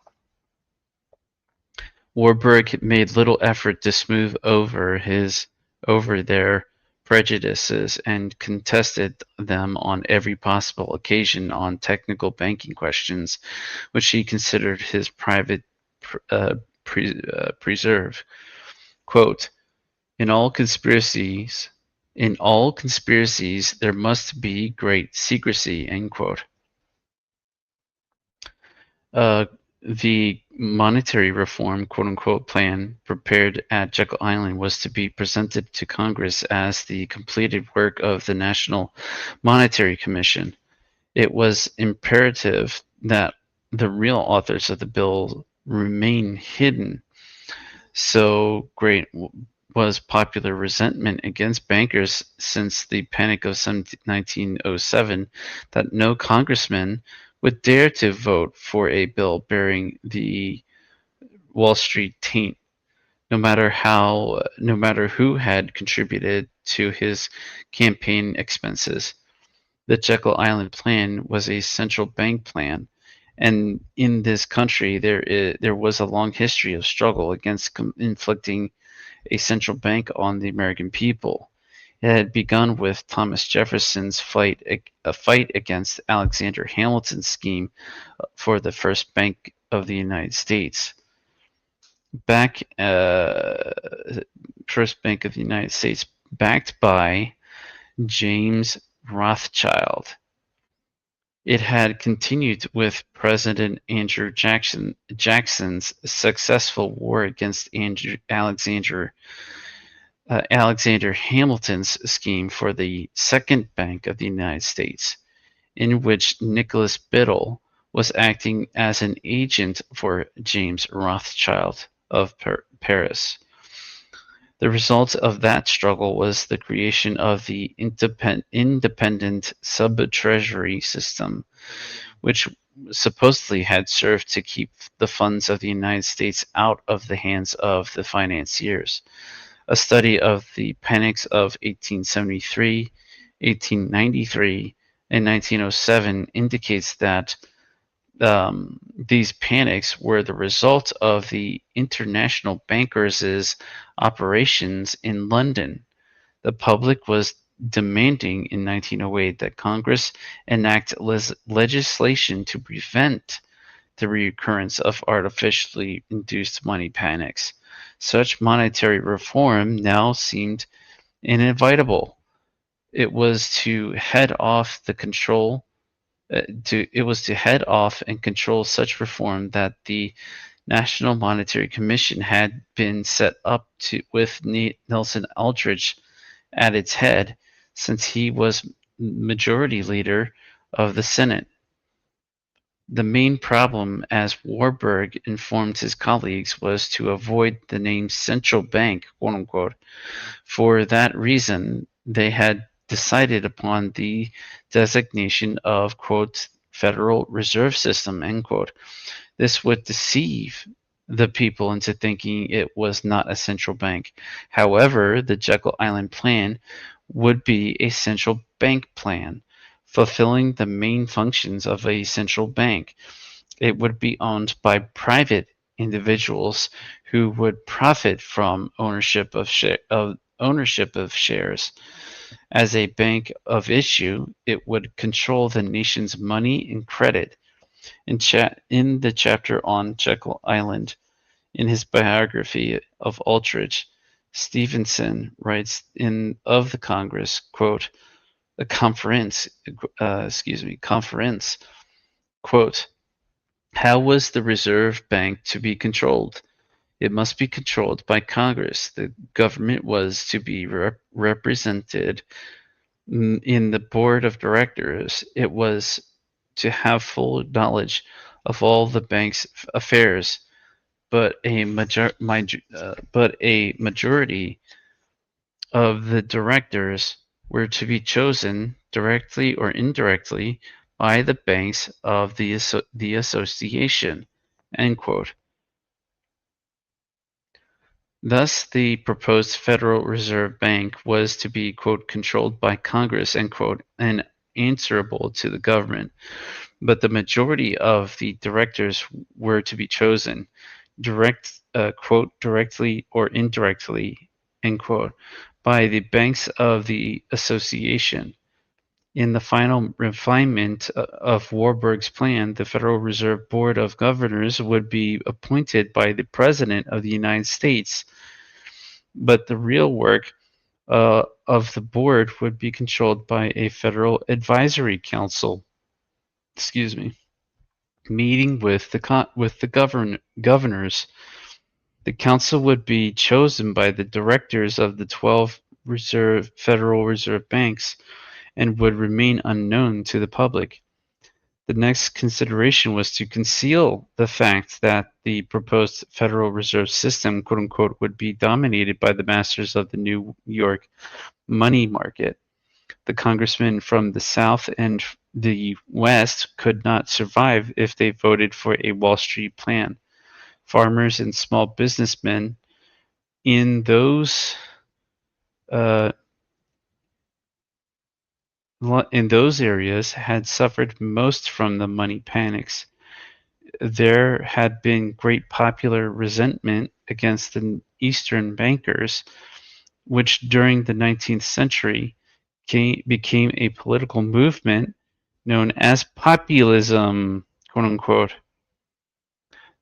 Warburg made little effort to smooth over their prejudices and contested them on every possible occasion on technical banking questions, which he considered his private preserve. Quote, in all conspiracies, there must be great secrecy, end quote. Uh, the monetary reform, quote unquote, plan prepared at Jekyll Island was to be presented to Congress as the completed work of the National Monetary Commission. It was imperative that the real authors of the bill remain hidden. So great was popular resentment against bankers since the Panic of 1907 that no congressman would dare to vote for a bill bearing the Wall Street taint, no matter who had contributed to his campaign expenses. The Jekyll Island Plan was a central bank plan, and in this country there was a long history of struggle against inflicting a central bank on the American people. It had begun with Thomas Jefferson's fight against Alexander Hamilton's scheme for the first Bank of the United States. Back First Bank of the United States, backed by James Rothschild. It had continued with President Andrew Jackson's successful war against Alexander Hamilton's scheme for the Second Bank of the United States, in which Nicholas Biddle was acting as an agent for James Rothschild of Paris. The result of that struggle was the creation of the independent sub-treasury system, which supposedly had served to keep the funds of the United States out of the hands of the financiers. A study of the panics of 1873, 1893, and 1907 indicates that these panics were the result of the international bankers' operations in London. The public was demanding in 1908 that Congress enact legislation to prevent the recurrence of artificially induced money panics. Such monetary reform now seemed inevitable. It was to head off the control it was to head off and control such reform that the National Monetary Commission had been set up to with Nelson Aldrich at its head, since he was majority leader of the Senate. The main problem, as Warburg informed his colleagues, was to avoid the name central bank, quote unquote. For that reason, they had decided upon the designation of, quote, Federal Reserve System, end quote. This would deceive the people into thinking it was not a central bank. However, the Jekyll Island Plan would be a central bank plan, fulfilling the main functions of a central bank. It would be owned by private individuals who would profit from ownership of shares. As a bank of issue, it would control the nation's money and credit. In the chapter on Jekyll Island, in his biography of Aldrich, Stevenson writes in of the Congress, quote, a conference, quote, how was the Reserve Bank to be controlled? It must be controlled by Congress. The government was to be represented in the board of directors. It was to have full knowledge of all the bank's affairs, but a majority of the directors were to be chosen directly or indirectly by the banks of the association. End quote. Thus, the proposed Federal Reserve Bank was to be, quote, controlled by Congress, end quote, and answerable to the government. But the majority of the directors were to be chosen, quote, directly or indirectly, end quote, by the banks of the association. In the final refinement of Warburg's plan, the Federal Reserve Board of Governors would be appointed by the President of the United States, but the real work of the board would be controlled by a Federal Advisory Council, excuse me, meeting with the governors. The council would be chosen by the directors of the 12 Federal Reserve banks and would remain unknown to the public. The next consideration was to conceal the fact that the proposed Federal Reserve System, quote unquote, would be dominated by the masters of the New York money market. The congressmen from the South and the West could not survive if they voted for a Wall Street plan. Farmers and small businessmen in those uh, areas had suffered most from the money panics. There had been great popular resentment against the Eastern bankers, which during the 19th century became a political movement known as populism, quote unquote.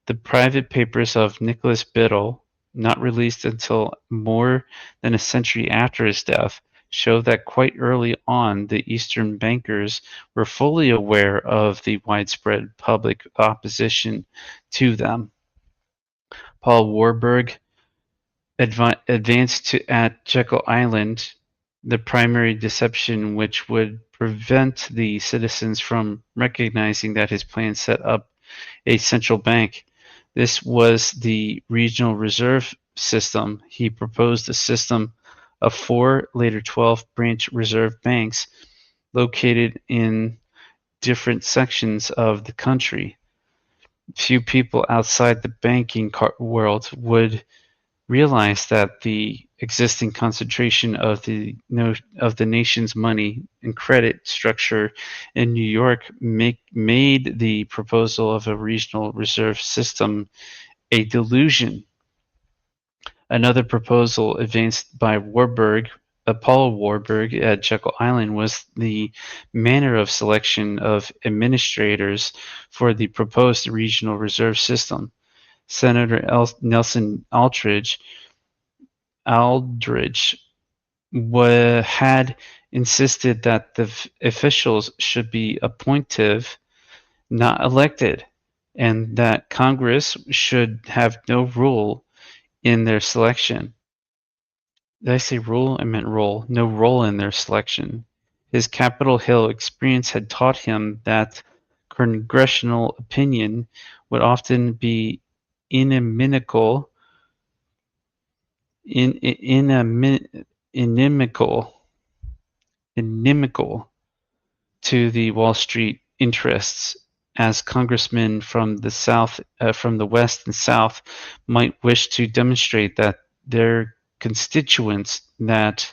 The private papers of Nicholas Biddle, not released until more than a century after his death, show that quite early on the Eastern bankers were fully aware of the widespread public opposition to them. Paul Warburg advanced at Jekyll Island the primary deception which would prevent the citizens from recognizing that his plan set up a central bank. This was the regional reserve system. He proposed a system of 4, later 12 branch reserve banks located in different sections of the country. Few people outside the banking world would realize that the existing concentration of the nation's money and credit structure in New York made the proposal of a regional reserve system a delusion. Another proposal advanced by Paul Warburg at Jekyll Island was the manner of selection of administrators for the proposed regional reserve system. Senator Nelson Aldrich had insisted that the officials should be appointive, not elected, and that Congress should have no role in their selection. Did I say rule? I meant role. No role in their selection. His Capitol Hill experience had taught him that congressional opinion would often be inimical, inimical to the Wall Street interests, as congressmen from the South, from the West and South, might wish to demonstrate that their constituents that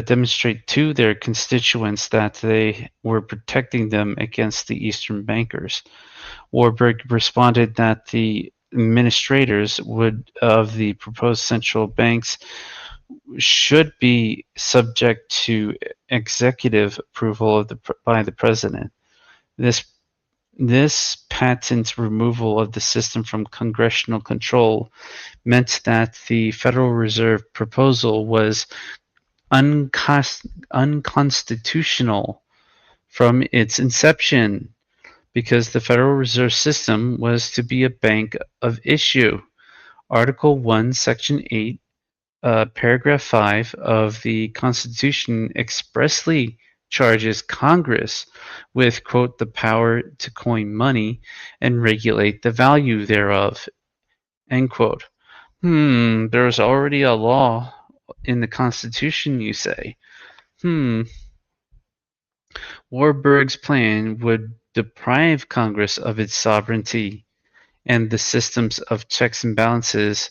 demonstrate to their constituents that they were protecting them against the Eastern bankers. Warburg responded that the administrators of the proposed central banks should be subject to executive approval by the president. This patent removal of the system from congressional control meant that the Federal Reserve proposal was unconstitutional from its inception, because the Federal Reserve System was to be a bank of issue. Article 1, Section 8, Paragraph 5 of the Constitution expressly charges Congress with, quote, the power to coin money and regulate the value thereof, end quote. There's already a law in the Constitution, you say. Warburg's plan would deprive Congress of its sovereignty, and the systems of checks and balances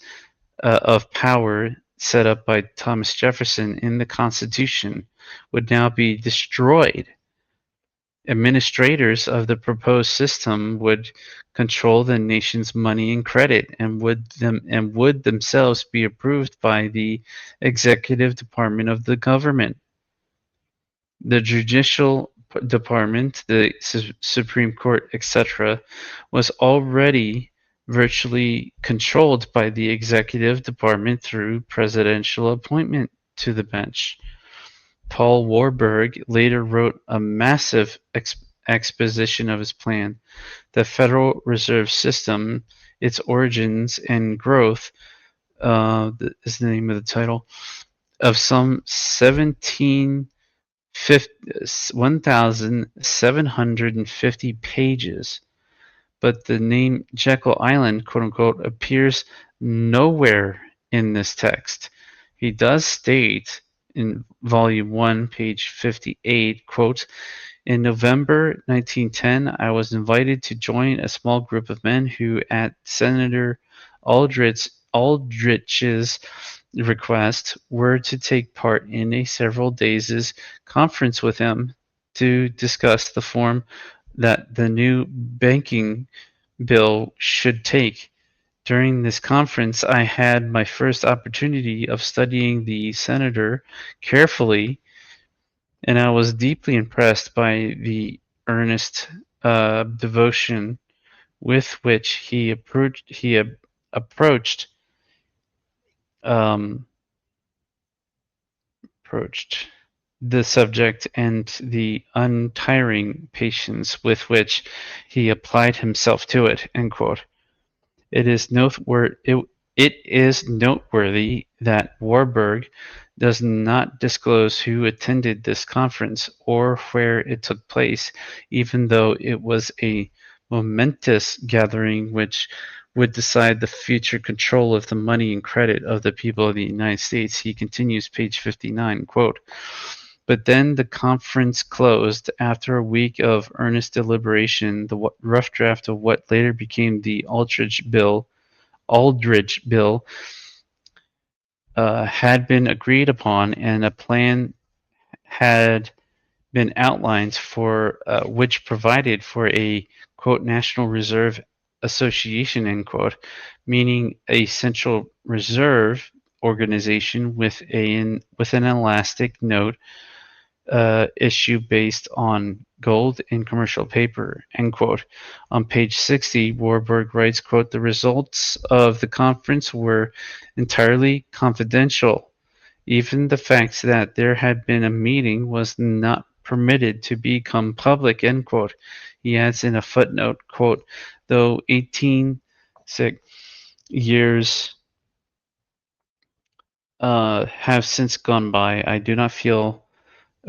of power set up by Thomas Jefferson in the Constitution would now be destroyed. Administrators of the proposed system would control the nation's money and credit, and would themselves be approved by the executive department of the government. The judicial department, the Supreme Court, etc., was already virtually controlled by the executive department through presidential appointment to the bench. Paul Warburg later wrote a massive exposition of his plan. The Federal Reserve System, its origins and growth, is the name of the title, of some 1,750 pages. But the name Jekyll Island, quote unquote, appears nowhere in this text. He does state in volume 1, page 58, quote, in November 1910, I was invited to join a small group of men who, at Senator Aldrich's request, were to take part in a several days' conference with him to discuss the form that the new banking bill should take. During this conference, I had my first opportunity of studying the senator carefully, and I was deeply impressed by the earnest devotion with which he approached the subject, and the untiring patience with which he applied himself to it, end quote. It is noteworthy that Warburg does not disclose who attended this conference or where it took place, even though it was a momentous gathering which would decide the future control of the money and credit of the people of the United States. He continues, page 59, quote, but then the conference closed. After a week of earnest deliberation, the rough draft of what later became the Aldrich Bill had been agreed upon, and a plan had been outlined for which provided for a, quote, National Reserve Association, end quote, meaning a central reserve organization with an elastic note issue based on gold and commercial paper, end quote. On page 60, Warburg writes, quote, the results of the conference were entirely confidential. Even the fact that there had been a meeting was not permitted to become public, end quote. He adds in a footnote, quote, though 18 years have since gone by, I do not feel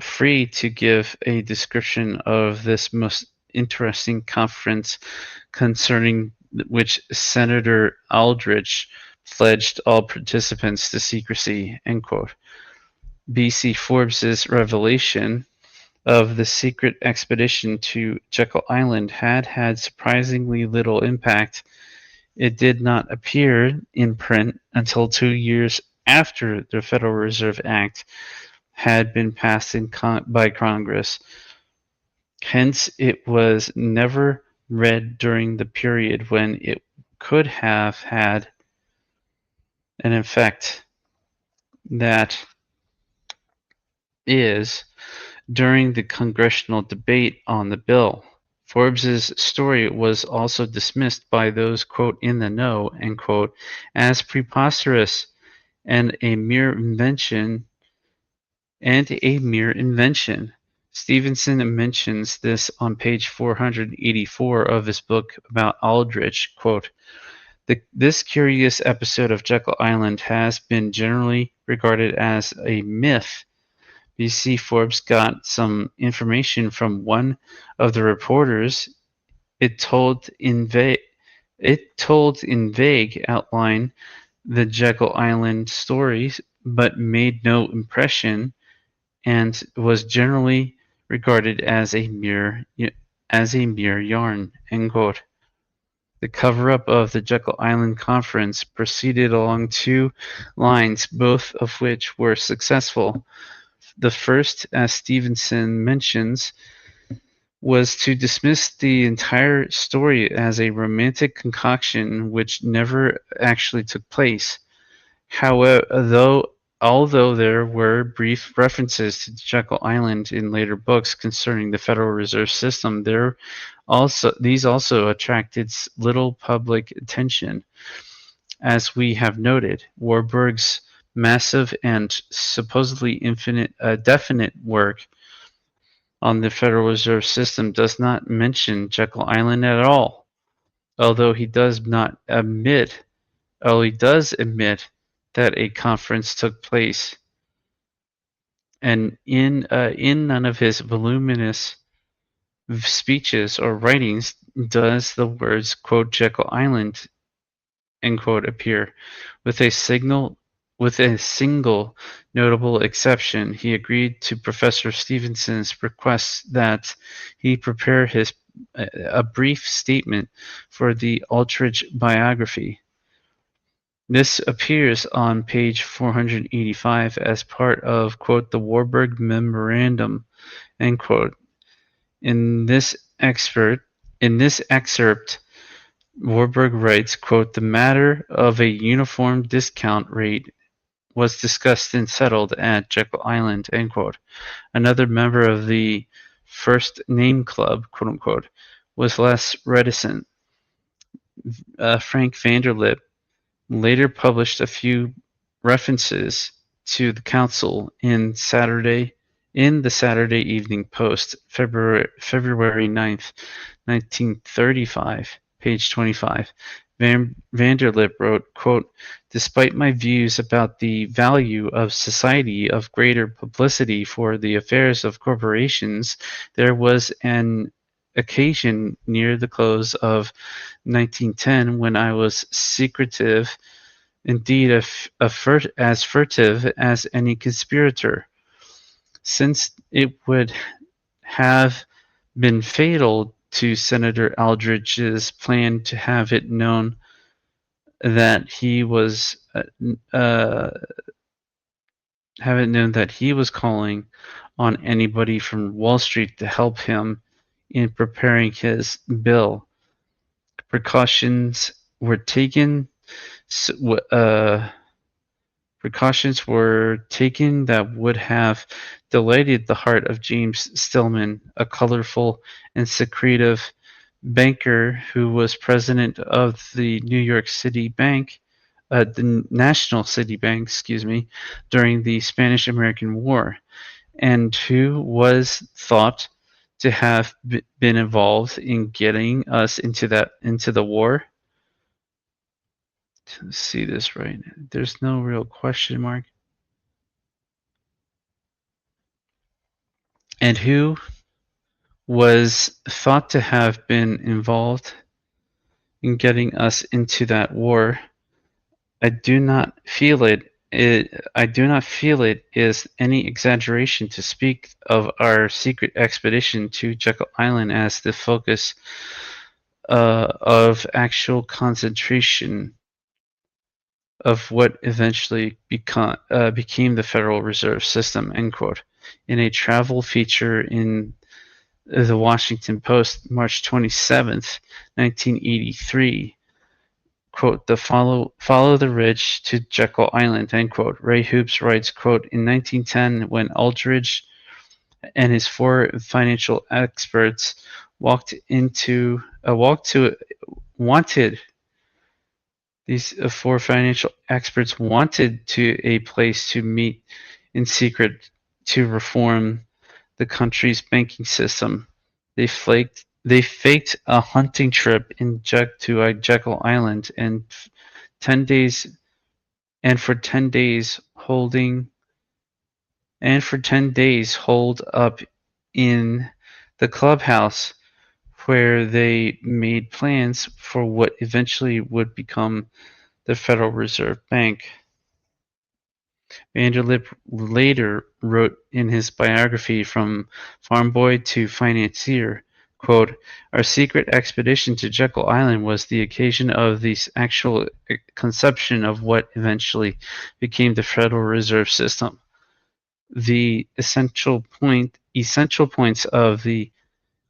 free to give a description of this most interesting conference concerning which Senator Aldrich pledged all participants to secrecy, end quote. B.C. Forbes's revelation of the secret expedition to Jekyll Island had surprisingly little impact. It did not appear in print until 2 years after the Federal Reserve Act had been passed by Congress. Hence, it was never read during the period when it could have had an effect, that is, during the congressional debate on the bill. Forbes's story was also dismissed by those, quote, in the know, end quote, as preposterous and a mere invention. Stevenson mentions this on page 484 of his book about Aldrich, quote, this curious episode of Jekyll Island has been generally regarded as a myth. B.C. Forbes got some information from one of the reporters. It told in vague outline the Jekyll Island stories, but made no impression, and was generally regarded as a mere yarn, end quote. The cover-up of the Jekyll Island Conference proceeded along two lines, both of which were successful. The first, as Stevenson mentions, was to dismiss the entire story as a romantic concoction which never actually took place. However, although there were brief references to Jekyll Island in later books concerning the Federal Reserve System, these also attracted little public attention. As we have noted, Warburg's massive and supposedly definite work on the Federal Reserve System does not mention Jekyll Island at all, although he does admit that a conference took place. And in none of his voluminous speeches or writings does the words, quote, Jekyll Island, end quote, appear. With a single notable exception, he agreed to Professor Stevenson's request that he prepare a brief statement for the Aldrich biography. This appears on page 485 as part of, quote, the Warburg Memorandum, end quote. In this excerpt, Warburg writes, quote, the matter of a uniform discount rate was discussed and settled at Jekyll Island, end quote. Another member of the first name club, quote unquote, was less reticent. Frank Vanderlip later published a few references to the council in the Saturday Evening Post, February 9th, 1935, page 25. Vanderlip wrote, quote, despite my views about the value of society of greater publicity for the affairs of corporations, there was an occasion near the close of 1910 when I was secretive, indeed as furtive as any conspirator. Since it would have been fatal to Senator Aldrich's plan to have it known that he was calling on anybody from Wall Street to help him in preparing his bill. Precautions were taken that would have delighted the heart of James Stillman, a colorful and secretive banker who was president of the New York City Bank the National City Bank, during the Spanish-American War, and who was thought to have been involved in getting us into the war. Let's see this right. There's no real question mark. And who was thought to have been involved in getting us into that war. I do not feel it is any exaggeration to speak of our secret expedition to Jekyll Island as the focus of actual concentration of what eventually became the Federal Reserve System, end quote. In a travel feature in the Washington Post, March 27th, 1983, quote, the follow the rich to Jekyll Island, end quote. Ray Hoops writes, quote, in 1910, when Aldrich and his four financial experts these four financial experts wanted to a place to meet in secret to reform the country's banking system. They faked a hunting trip to Jekyll Island and 10 days and for 10 days holed up in the clubhouse where they made plans for what eventually would become the Federal Reserve Bank. Vanderlip later wrote in his biography From Farm Boy to Financier, quote, our secret expedition to Jekyll Island was the occasion of the actual conception of what eventually became the Federal Reserve System. The essential points of the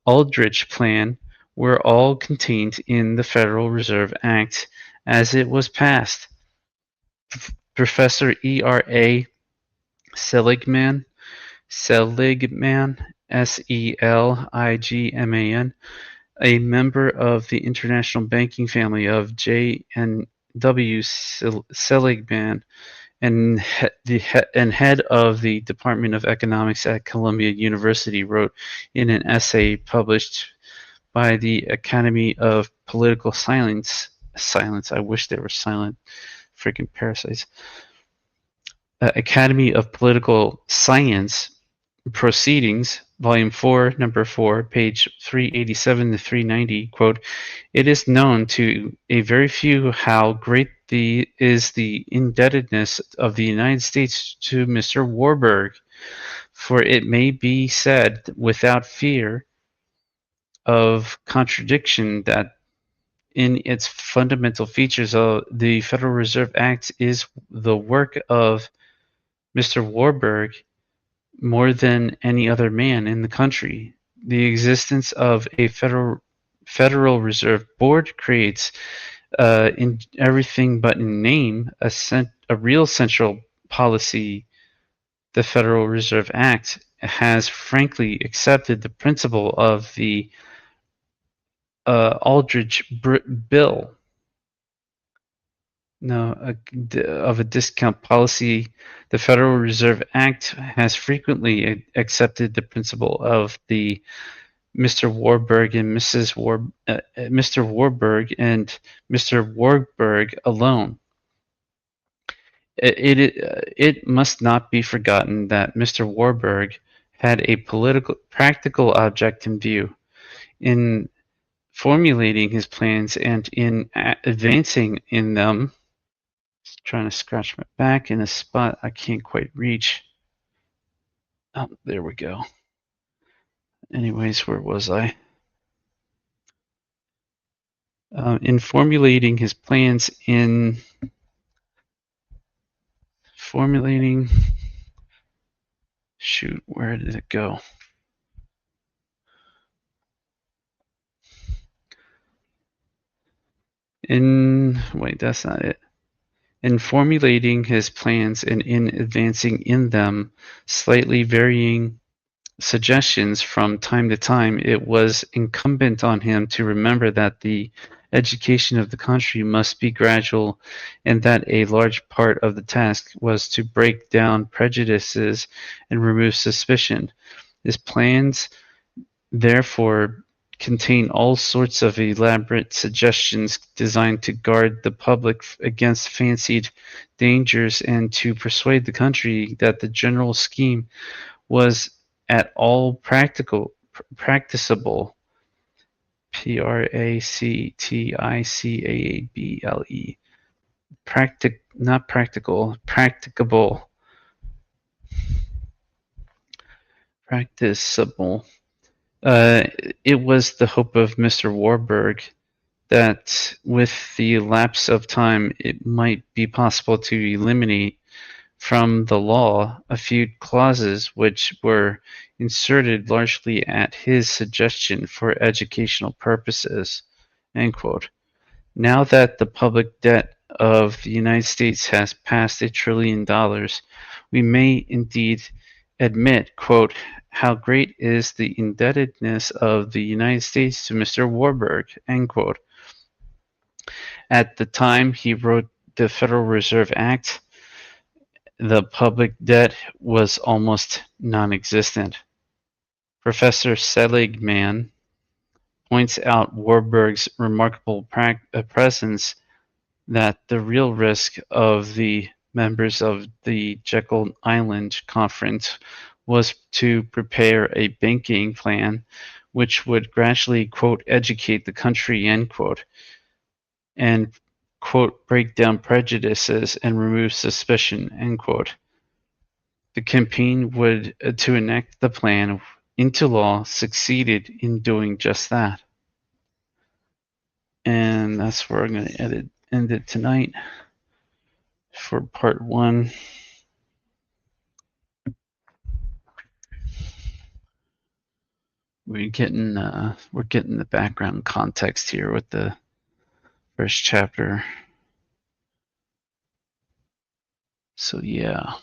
Aldrich Plan were all contained in the Federal Reserve Act as it was passed. Professor E.R.A. Seligman, Seligman, a member of the international banking family of J. and W. Seligman, and head of the Department of Economics at Columbia University, wrote in an essay published by the Academy of Political Science. I wish they were silent. Freaking parasites. Academy of Political Science Proceedings, Volume 4, Number 4, page 387 to 390, quote, it is known to a very few how great is the indebtedness of the United States to Mr. Warburg, for it may be said without fear of contradiction that in its fundamental features, the Federal Reserve Act is the work of Mr. Warburg more than any other man in the country. The existence of a Federal Reserve Board creates, in everything but in name, a real central policy. The Federal Reserve Act has frankly accepted the principle of the Aldrich Bill. Of a discount policy. The Federal Reserve Act has frequently accepted the principle of the Mr. Warburg and Mr. Warburg and Mr. Warburg alone. It must not be forgotten that Mr. Warburg had a practical object in view. In formulating his plans and in advancing in them, trying to scratch my back in a spot I can't quite reach. Oh, there we go. Anyways, where was I? In formulating his plans shoot, where did it go? Wait, that's not it. In formulating his plans and in advancing in them, slightly varying suggestions from time to time, it was incumbent on him to remember that the education of the country must be gradual and that a large part of the task was to break down prejudices and remove suspicion. His plans, therefore, contain all sorts of elaborate suggestions designed to guard the public against fancied dangers and to persuade the country that the general scheme was at all practicable. Practicable. Not practical, practicable, practicable. Uh, it was the hope of Mr. Warburg that with the lapse of time, it might be possible to eliminate from the law a few clauses which were inserted largely at his suggestion for educational purposes. End quote. Now that the public debt of the United States has passed $1 trillion, we may indeed admit, quote, how great is the indebtedness of the United States to Mr. Warburg, end quote. At the time he wrote the Federal Reserve Act, the public debt was almost non-existent. Professor Seligman points out Warburg's remarkable presence that the real risk of the members of the Jekyll Island Conference was to prepare a banking plan which would gradually, quote, educate the country, end quote, and, quote, break down prejudices and remove suspicion, end quote. The campaign would to enact the plan into law succeeded in doing just that. And that's where I'm going to end it tonight for part 1. We're getting the background context here with the first chapter. So yeah.